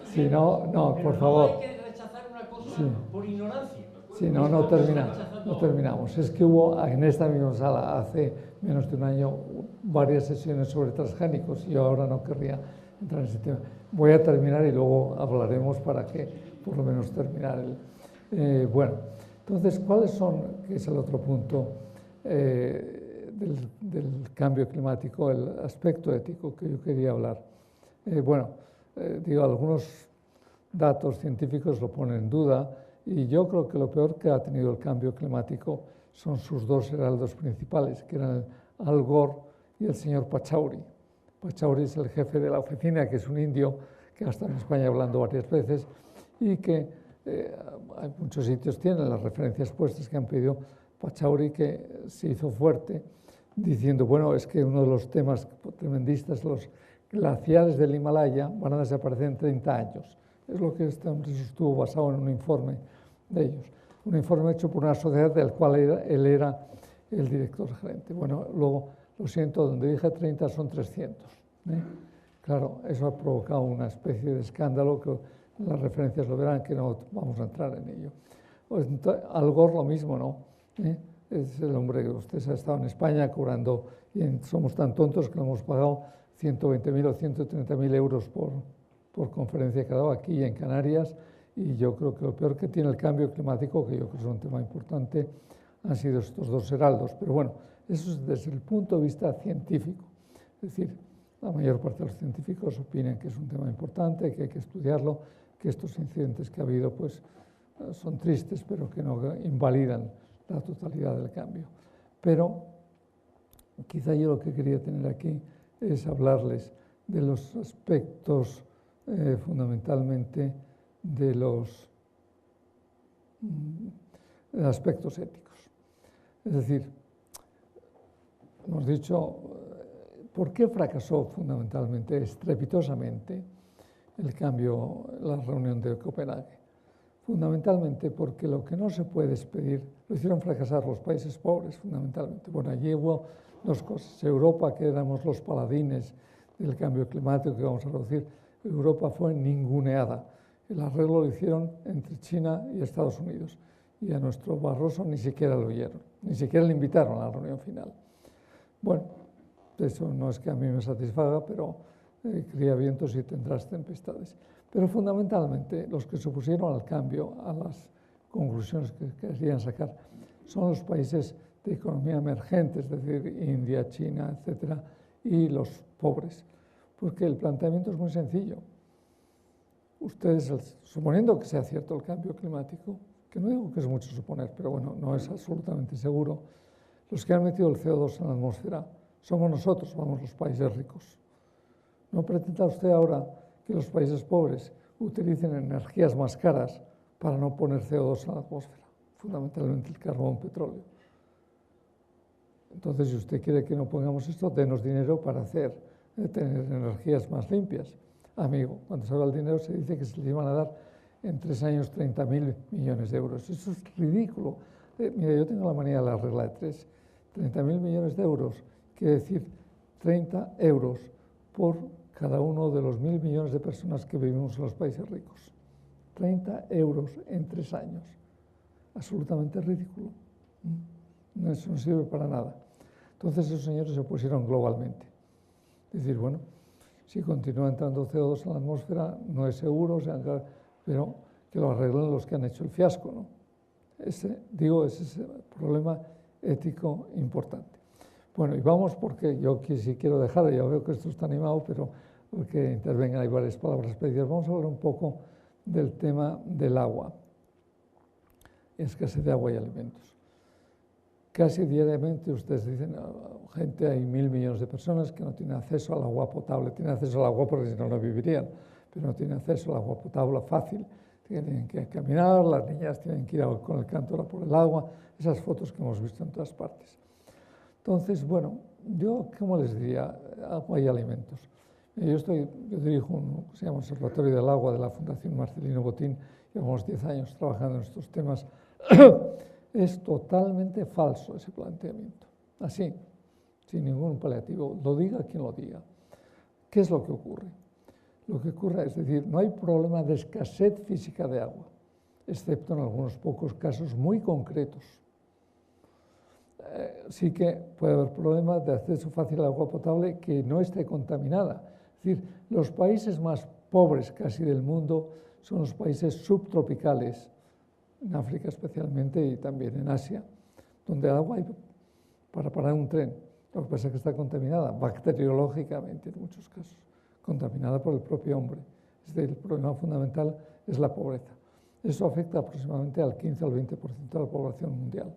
Si no, por favor. No hay que rechazar una cosa por ignorancia. Si no terminamos. Es que hubo en esta misma sala hace menos de un año varias sesiones sobre transgénicos y yo ahora no querría entrar en ese tema. Voy a terminar y luego hablaremos para que por lo menos terminar bueno, entonces, ¿cuáles son, que es el otro punto del cambio climático, el aspecto ético que yo quería hablar? Bueno, digo, algunos datos científicos lo ponen en duda y yo creo que lo peor que ha tenido el cambio climático son sus dos heraldos principales, que eran Al Gore y el señor Pachauri. Pachauri es el jefe de la oficina, que es un indio que ha estado en España hablando varias veces y que hay muchos sitios tienen las referencias puestas que han pedido Pachauri, que se hizo fuerte diciendo, bueno, es que uno de los temas tremendistas, los glaciares del Himalaya van a desaparecer en 30 años. Es lo que este hombre sostuvo basado en un informe de ellos. Un informe hecho por una sociedad del cual él era el director gerente. Bueno, luego, lo siento, donde dije 30 son 300. Claro, eso ha provocado una especie de escándalo que las referencias lo verán, que no vamos a entrar en ello. Pues, Al Gore lo mismo, ¿no? Es el hombre que usted ha estado en España cobrando, y somos tan tontos que le hemos pagado 120.000 o 130.000 euros por conferencia que ha dado aquí en Canarias, y yo creo que lo peor que tiene el cambio climático, que yo creo que es un tema importante, han sido estos dos heraldos. Pero bueno, eso es desde el punto de vista científico. Es decir, la mayor parte de los científicos opinan que es un tema importante, que hay que estudiarlo, que estos incidentes que ha habido pues, son tristes, pero que no invalidan la totalidad del cambio. Pero quizá yo lo que quería tener aquí es hablarles de los aspectos fundamentalmente de los aspectos éticos. Es decir, hemos dicho, ¿por qué fracasó fundamentalmente, estrepitosamente, el cambio, la reunión de Copenhague? Fundamentalmente porque lo que no se puede expedir, lo hicieron fracasar los países pobres, fundamentalmente. Bueno, allí hubo dos cosas. Europa, que éramos los paladines del cambio climático que vamos a reducir, Europa fue ninguneada. El arreglo lo hicieron entre China y Estados Unidos. Y a nuestro Barroso ni siquiera lo oyeron, ni siquiera le invitaron a la reunión final. Bueno, eso no es que a mí me satisfaga, pero cría vientos y tendrás tempestades. Pero fundamentalmente los que se opusieron al cambio, a las conclusiones que querían sacar, son los países de economía emergente, es decir, India, China, etcétera, y los pobres. Porque el planteamiento es muy sencillo. Ustedes, suponiendo que sea cierto el cambio climático, que no digo que es mucho suponer, pero bueno, no es absolutamente seguro, los que han metido el CO2 en la atmósfera somos nosotros, vamos, los países ricos. ¿No pretenda usted ahora que los países pobres utilicen energías más caras para no poner CO2 en la atmósfera? Fundamentalmente el carbón, petróleo. Entonces, si usted quiere que no pongamos esto, denos dinero para tener energías más limpias. Amigo, cuando se habla del dinero se dice que se les iban a dar en 3 años 30.000 millones de euros. Eso es ridículo. Mira, yo tengo la manía de la regla de 3. 30.000 millones de euros quiere decir 30 euros por cada uno de los 1.000 millones de personas que vivimos en los países ricos. 30 euros en 3 años. Absolutamente ridículo. Eso no sirve para nada. Entonces esos señores se opusieron globalmente. Es decir, bueno, si continúa entrando CO2 en la atmósfera, no es seguro, pero que lo arreglen los que han hecho el fiasco, ¿no? Ese es el problema ético importante. Bueno, y vamos porque yo sí quiero dejar, ya veo que esto está animado, pero porque intervengan hay varias palabras especiales. Vamos a hablar un poco del tema del agua, escasez de agua y alimentos. Casi diariamente ustedes dicen, gente, hay 1.000 millones de personas que no tienen acceso al agua potable. Tienen acceso al agua porque si no, no vivirían, pero no tienen acceso al agua potable fácil. Tienen que caminar, las niñas tienen que ir con el cántaro por el agua, esas fotos que hemos visto en todas partes. Entonces, bueno, yo, ¿cómo les diría? Agua y alimentos. Yo dirijo un que se llama Observatorio del Agua de la Fundación Marcelino Botín, llevamos 10 años trabajando en estos temas. Es totalmente falso ese planteamiento, así, sin ningún paliativo, lo diga quien lo diga. ¿Qué es lo que ocurre? Lo que ocurre es decir, no hay problema de escasez física de agua, excepto en algunos pocos casos muy concretos. Sí que puede haber problemas de acceso fácil al agua potable que no esté contaminada. Es decir, los países más pobres casi del mundo son los países subtropicales, en África especialmente y también en Asia, donde el agua hay para parar un tren. Lo que pasa es que está contaminada bacteriológicamente en muchos casos, contaminada por el propio hombre. Es decir, el problema fundamental es la pobreza. Eso afecta aproximadamente al 15 al 20% de la población mundial.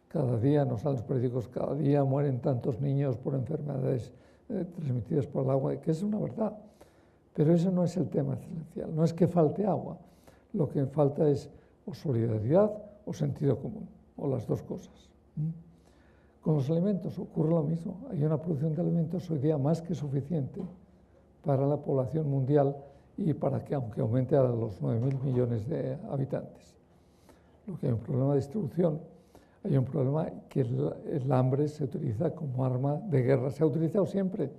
Cada día, nos salen los periódicos, cada día mueren tantos niños por enfermedades transmitidas por el agua, que es una verdad. Pero eso no es el tema esencial. No es que falte agua. Lo que falta es o solidaridad o sentido común, o las dos cosas. Con los alimentos ocurre lo mismo. Hay una producción de alimentos hoy día más que suficiente para la población mundial y para que, aunque aumente a los 9.000 millones de habitantes. Lo que hay un problema de distribución, hay un problema que el hambre se utiliza como arma de guerra. Se ha utilizado siempre.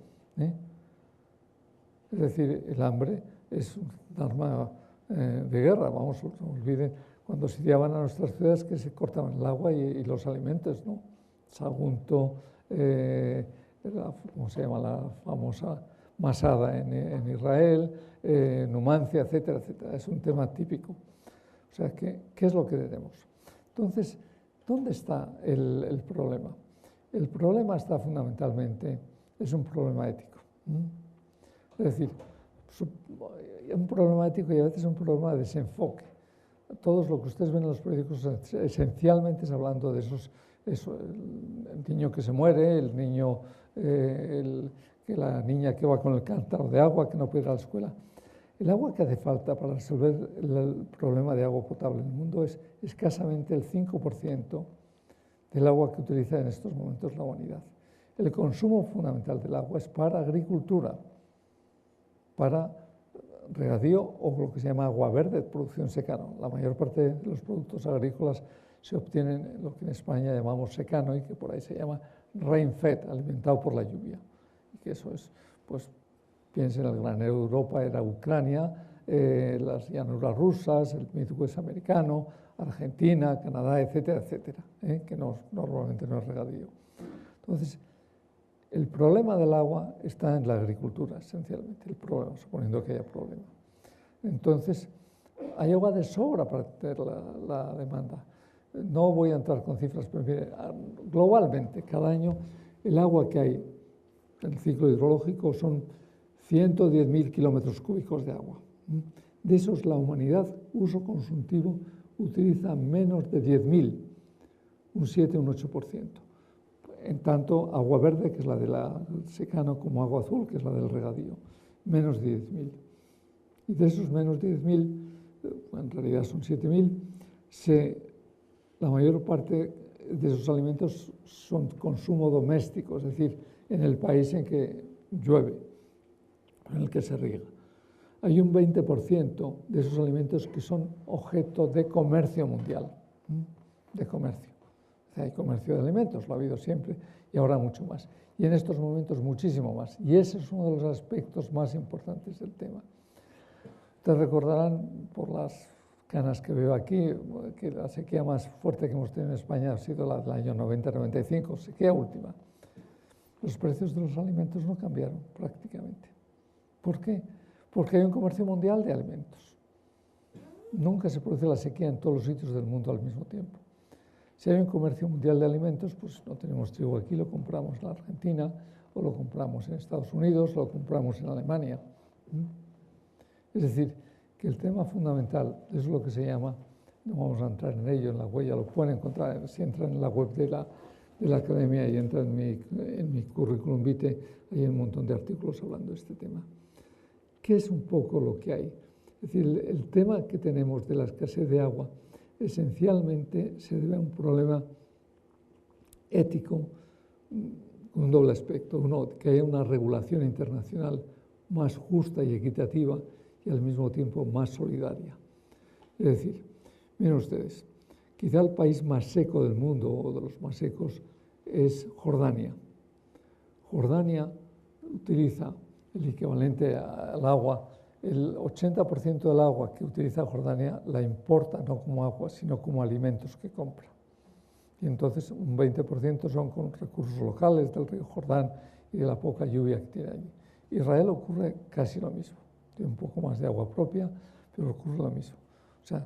Es decir, el hambre es un arma de guerra. Vamos, no olviden cuando sitiaban a nuestras ciudades que se cortaban el agua y los alimentos, ¿no? Sagunto, ¿cómo se llama? La famosa Masada en Israel, Numancia, etcétera, etcétera. Es un tema típico. O sea, ¿qué es lo que tenemos? Entonces, ¿dónde está el problema? El problema está fundamentalmente, es un problema ético. Es decir, un problema ético y a veces un problema de desenfoque. Todo lo que ustedes ven en los periódicos esencialmente es hablando de eso, el niño que se muere, el niño, la niña que va con el cántaro de agua, que no puede ir a la escuela. El agua que hace falta para resolver el problema de agua potable en el mundo es escasamente el 5% del agua que utiliza en estos momentos la humanidad. El consumo fundamental del agua es para agricultura, para regadío o lo que se llama agua verde, producción secano. La mayor parte de los productos agrícolas se obtienen lo que en España llamamos secano y que por ahí se llama rain-fed, alimentado por la lluvia. Y que eso es, pues, piensen, el granero de Europa era Ucrania, las llanuras rusas, el Midwest americano, Argentina, Canadá, etcétera, etcétera, que normalmente no es regadío. Entonces, el problema del agua está en la agricultura, esencialmente, el problema, suponiendo que haya problema. Entonces, hay agua de sobra para tener la demanda. No voy a entrar con cifras, pero mire, globalmente, cada año, el agua que hay en el ciclo hidrológico son 110.000 kilómetros cúbicos de agua. De esos, la humanidad, uso consultivo, utiliza menos de 10.000, un 7, un 8%. En tanto, agua verde, que es la del secano, como agua azul, que es la del regadío, menos de 10.000. Y de esos menos de 10.000, en realidad son 7.000, la mayor parte de esos alimentos son consumo doméstico, es decir, en el país en que llueve, en el que se riega. Hay un 20% de esos alimentos que son objeto de comercio mundial, de comercio. O sea, hay comercio de alimentos, lo ha habido siempre y ahora mucho más. Y en estos momentos muchísimo más. Y ese es uno de los aspectos más importantes del tema. Ustedes recordarán, por las canas que veo aquí, que la sequía más fuerte que hemos tenido en España ha sido la del año 90-95, sequía última. Los precios de los alimentos no cambiaron prácticamente. ¿Por qué? Porque hay un comercio mundial de alimentos. Nunca se produce la sequía en todos los sitios del mundo al mismo tiempo. Si hay un comercio mundial de alimentos, pues no tenemos trigo aquí, lo compramos en la Argentina, o lo compramos en Estados Unidos, o lo compramos en Alemania. Es decir, que el tema fundamental es lo que se llama, no vamos a entrar en ello, en la huella, lo pueden encontrar, si entran en la web de la academia y entran en mi currículum vitae, hay un montón de artículos hablando de este tema. ¿Qué es un poco lo que hay? Es decir, el tema que tenemos de la escasez de agua esencialmente se debe a un problema ético con un doble aspecto. Uno, que haya una regulación internacional más justa y equitativa y al mismo tiempo más solidaria. Es decir, miren ustedes, quizá el país más seco del mundo, o de los más secos, es Jordania. Jordania utiliza el equivalente al agua. El 80% del agua que utiliza Jordania la importa no como agua, sino como alimentos que compra. Y entonces un 20% son con recursos locales del río Jordán y de la poca lluvia que tiene allí. Israel ocurre casi lo mismo. Tiene un poco más de agua propia, pero ocurre lo mismo. O sea,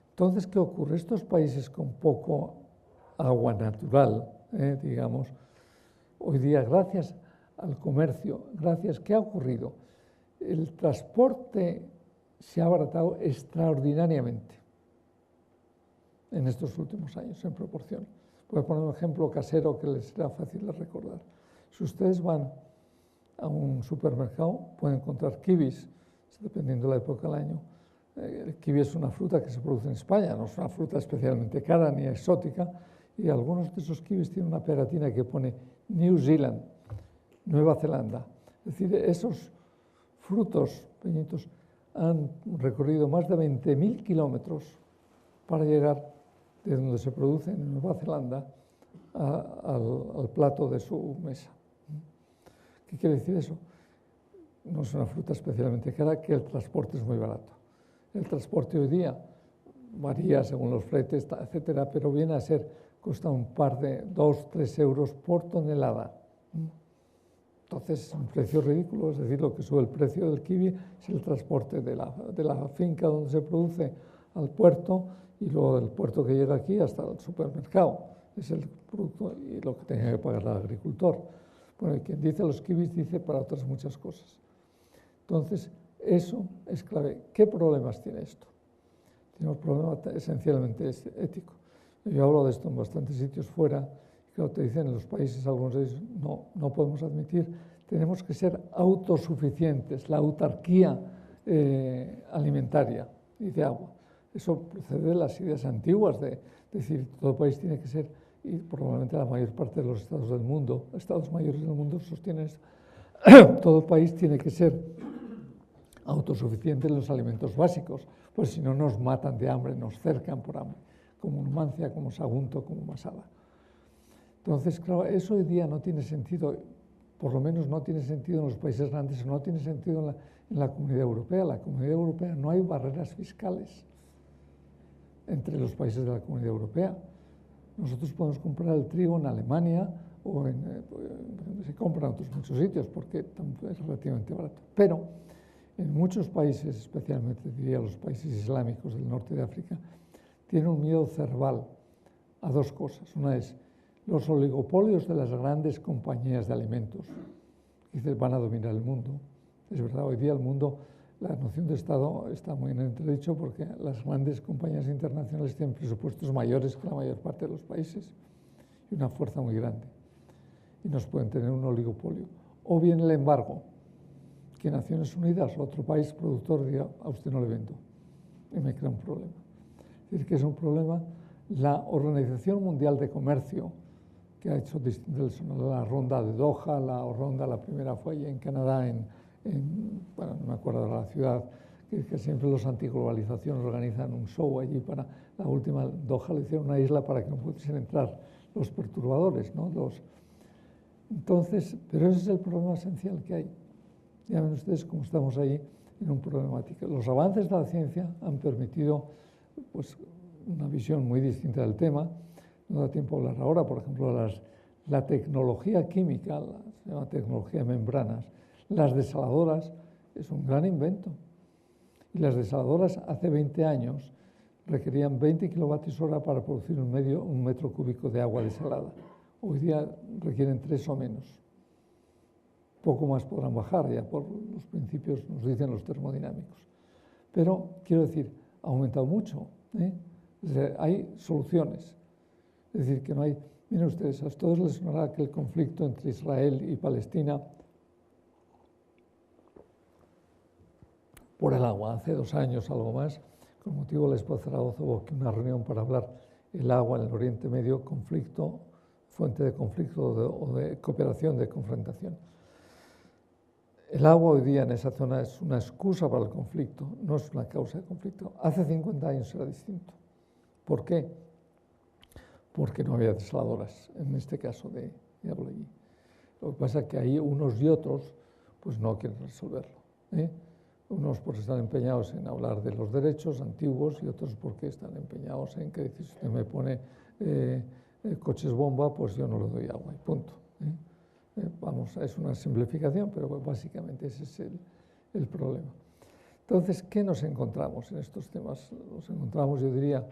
entonces, ¿qué ocurre? Estos países con poco agua natural, digamos, hoy día, gracias al comercio, ¿qué ha ocurrido? El transporte se ha abaratado extraordinariamente en estos últimos años, en proporción. Voy a poner un ejemplo casero que les será fácil de recordar. Si ustedes van a un supermercado, pueden encontrar kiwis, dependiendo de la época del año. El kiwi es una fruta que se produce en España, no es una fruta especialmente cara ni exótica, y algunos de esos kiwis tienen una pegatina que pone New Zealand, Nueva Zelanda. Es decir, esos frutos pequeñitos han recorrido más de 20.000 kilómetros para llegar de donde se produce en Nueva Zelanda al plato de su mesa. ¿Qué quiere decir eso? No es una fruta especialmente cara, que el transporte es muy barato. El transporte hoy día varía según los fletes, etcétera, pero viene a ser, cuesta un par de 2-3 euros por tonelada. Entonces es un precio ridículo, es decir, lo que sube el precio del kiwi es el transporte de la finca donde se produce al puerto y luego del puerto que llega aquí hasta el supermercado. Es el producto y lo que tiene que pagar el agricultor. Bueno, y quien dice los kiwis dice para otras muchas cosas. Entonces, eso es clave. ¿Qué problemas tiene esto? Tiene un problema esencialmente ético. Yo hablo de esto en bastantes sitios fuera, y claro, te dicen en los países, algunos de ellos, no podemos admitir, tenemos que ser autosuficientes, la autarquía alimentaria y de agua. Eso procede de las ideas antiguas de decir, todo país tiene que ser, y probablemente la mayor parte de los estados del mundo, estados mayores del mundo sostienen esto, todo país tiene que ser autosuficiente en los alimentos básicos, pues si no nos matan de hambre, nos cercan por hambre, como Numancia, como Sagunto, como Masada. Entonces, claro, eso hoy día no tiene sentido, por lo menos no tiene sentido en los países grandes, no tiene sentido en la Comunidad Europea. En la Comunidad Europea no hay barreras fiscales entre los países de la Comunidad Europea. Nosotros podemos comprar el trigo en Alemania o se compra en otros muchos sitios porque es relativamente barato. Pero en muchos países, especialmente diría los países islámicos del norte de África, tienen un miedo cerval a dos cosas. Una es los oligopolios de las grandes compañías de alimentos, que van a dominar el mundo. Es verdad, hoy día el mundo, la noción de Estado está muy en entredicho porque las grandes compañías internacionales tienen presupuestos mayores que la mayor parte de los países y una fuerza muy grande. Y nos pueden tener un oligopolio. O bien el embargo, que Naciones Unidas o otro país productor diga, a usted no le vendo, y me crea un problema. Es decir, que es un problema. La Organización Mundial de Comercio, que ha hecho la ronda de Doha, la primera fue allí en Canadá, bueno, no me acuerdo de la ciudad, que siempre los antiglobalización organizan un show allí para la última Doha, le hicieron una isla para que no pudiesen entrar los perturbadores, ¿no? Entonces, pero ese es el problema esencial que hay. Ya ven ustedes cómo estamos ahí en un problemática. Los avances de la ciencia han permitido pues, una visión muy distinta del tema. No da tiempo a hablar ahora, por ejemplo, la tecnología química, se llama tecnología de membranas. Las desaladoras es un gran invento. Y las desaladoras hace 20 años requerían 20 kilovatios hora para producir un metro cúbico de agua desalada. Hoy día requieren 3 o menos. Poco más podrán bajar, ya por los principios nos dicen los termodinámicos. Pero, quiero decir, ha aumentado mucho. Hay soluciones. Es decir, que no hay... Miren ustedes, a todos les sonará que el conflicto entre Israel y Palestina por el agua. Hace 2 años, algo más, con motivo de la Expo de Zaragoza, hubo aquí una reunión para hablar el agua en el Oriente Medio, conflicto, fuente de conflicto o de cooperación, de confrontación. El agua hoy día en esa zona es una excusa para el conflicto, no es una causa de conflicto. Hace 50 años era distinto. ¿Por qué? Porque no había desaladoras, en este caso de Ablegui. Lo que pasa es que ahí unos y otros pues no quieren resolverlo. Unos porque están empeñados en hablar de los derechos antiguos y otros porque están empeñados en que si usted me pone coches bomba, pues yo no le doy agua y punto. Vamos, es una simplificación, pero básicamente ese es el problema. Entonces, ¿qué nos encontramos en estos temas? Nos encontramos, yo diría,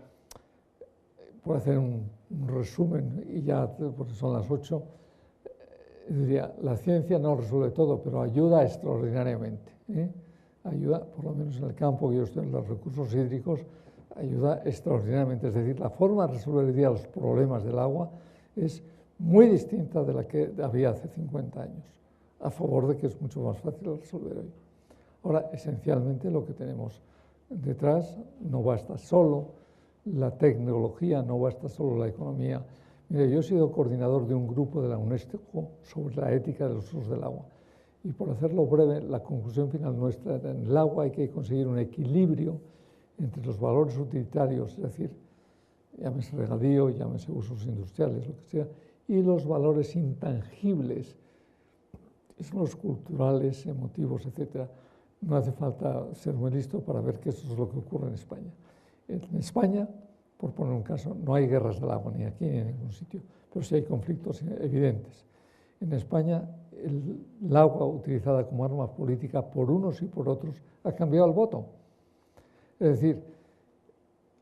por hacer un resumen, y ya porque son las 8, diría, la ciencia no resuelve todo, pero ayuda extraordinariamente. Ayuda, por lo menos en el campo que yo estoy, en los recursos hídricos, ayuda extraordinariamente. Es decir, la forma de resolver hoy día los problemas del agua es muy distinta de la que había hace 50 años, a favor de que es mucho más fácil resolver hoy. Ahora, esencialmente lo que tenemos detrás no basta solo la tecnología, no basta solo la economía. Mire, yo he sido coordinador de un grupo de la UNESCO sobre la ética de los usos del agua. Y por hacerlo breve, la conclusión final nuestra era: en el agua hay que conseguir un equilibrio entre los valores utilitarios, es decir, llámese regadío, llámese usos industriales, lo que sea, y los valores intangibles, los culturales, emotivos, etc. No hace falta ser muy listo para ver que eso es lo que ocurre en España. En España, por poner un caso, no hay guerras del agua, ni aquí ni en ningún sitio, pero sí hay conflictos evidentes. En España, el agua utilizada como arma política por unos y por otros ha cambiado al voto. Es decir,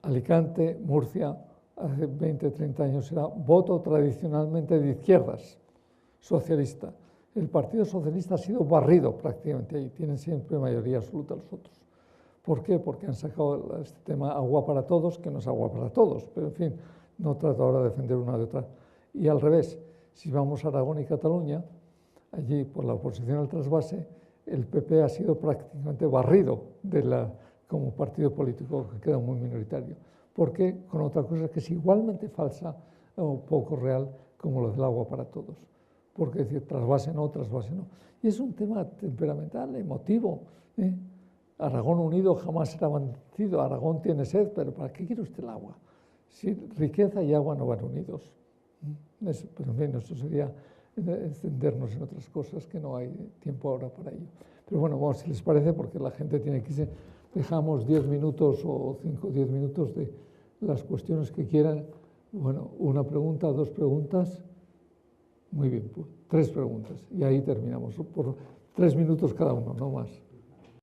Alicante, Murcia, hace 20, 30 años era voto tradicionalmente de izquierdas, socialista. El Partido Socialista ha sido barrido prácticamente ahí, tienen siempre mayoría absoluta los otros. ¿Por qué? Porque han sacado este tema agua para todos, que no es agua para todos, pero en fin, no trato ahora de defender una de otra. Y al revés, si vamos a Aragón y Cataluña, allí por la oposición al trasvase, el PP ha sido prácticamente barrido como partido político, que queda muy minoritario. ¿Por qué? Con otra cosa que es igualmente falsa o poco real como lo del agua para todos. Porque decir trasvase no. Y es un tema temperamental, emotivo. Aragón unido jamás será vencido. Aragón tiene sed, pero ¿para qué quiere usted el agua? Si riqueza y agua no van unidos. Pero en fin, eso sería extendernos en otras cosas que no hay tiempo ahora para ello. Pero bueno, vamos, si les parece, porque la gente tiene que irse, dejamos 10 minutos o 5 o 10 minutos de las cuestiones que quieran. Bueno, una pregunta, 2 preguntas. Muy bien, pues 3 preguntas. Y ahí terminamos. Por 3 minutos cada uno, no más.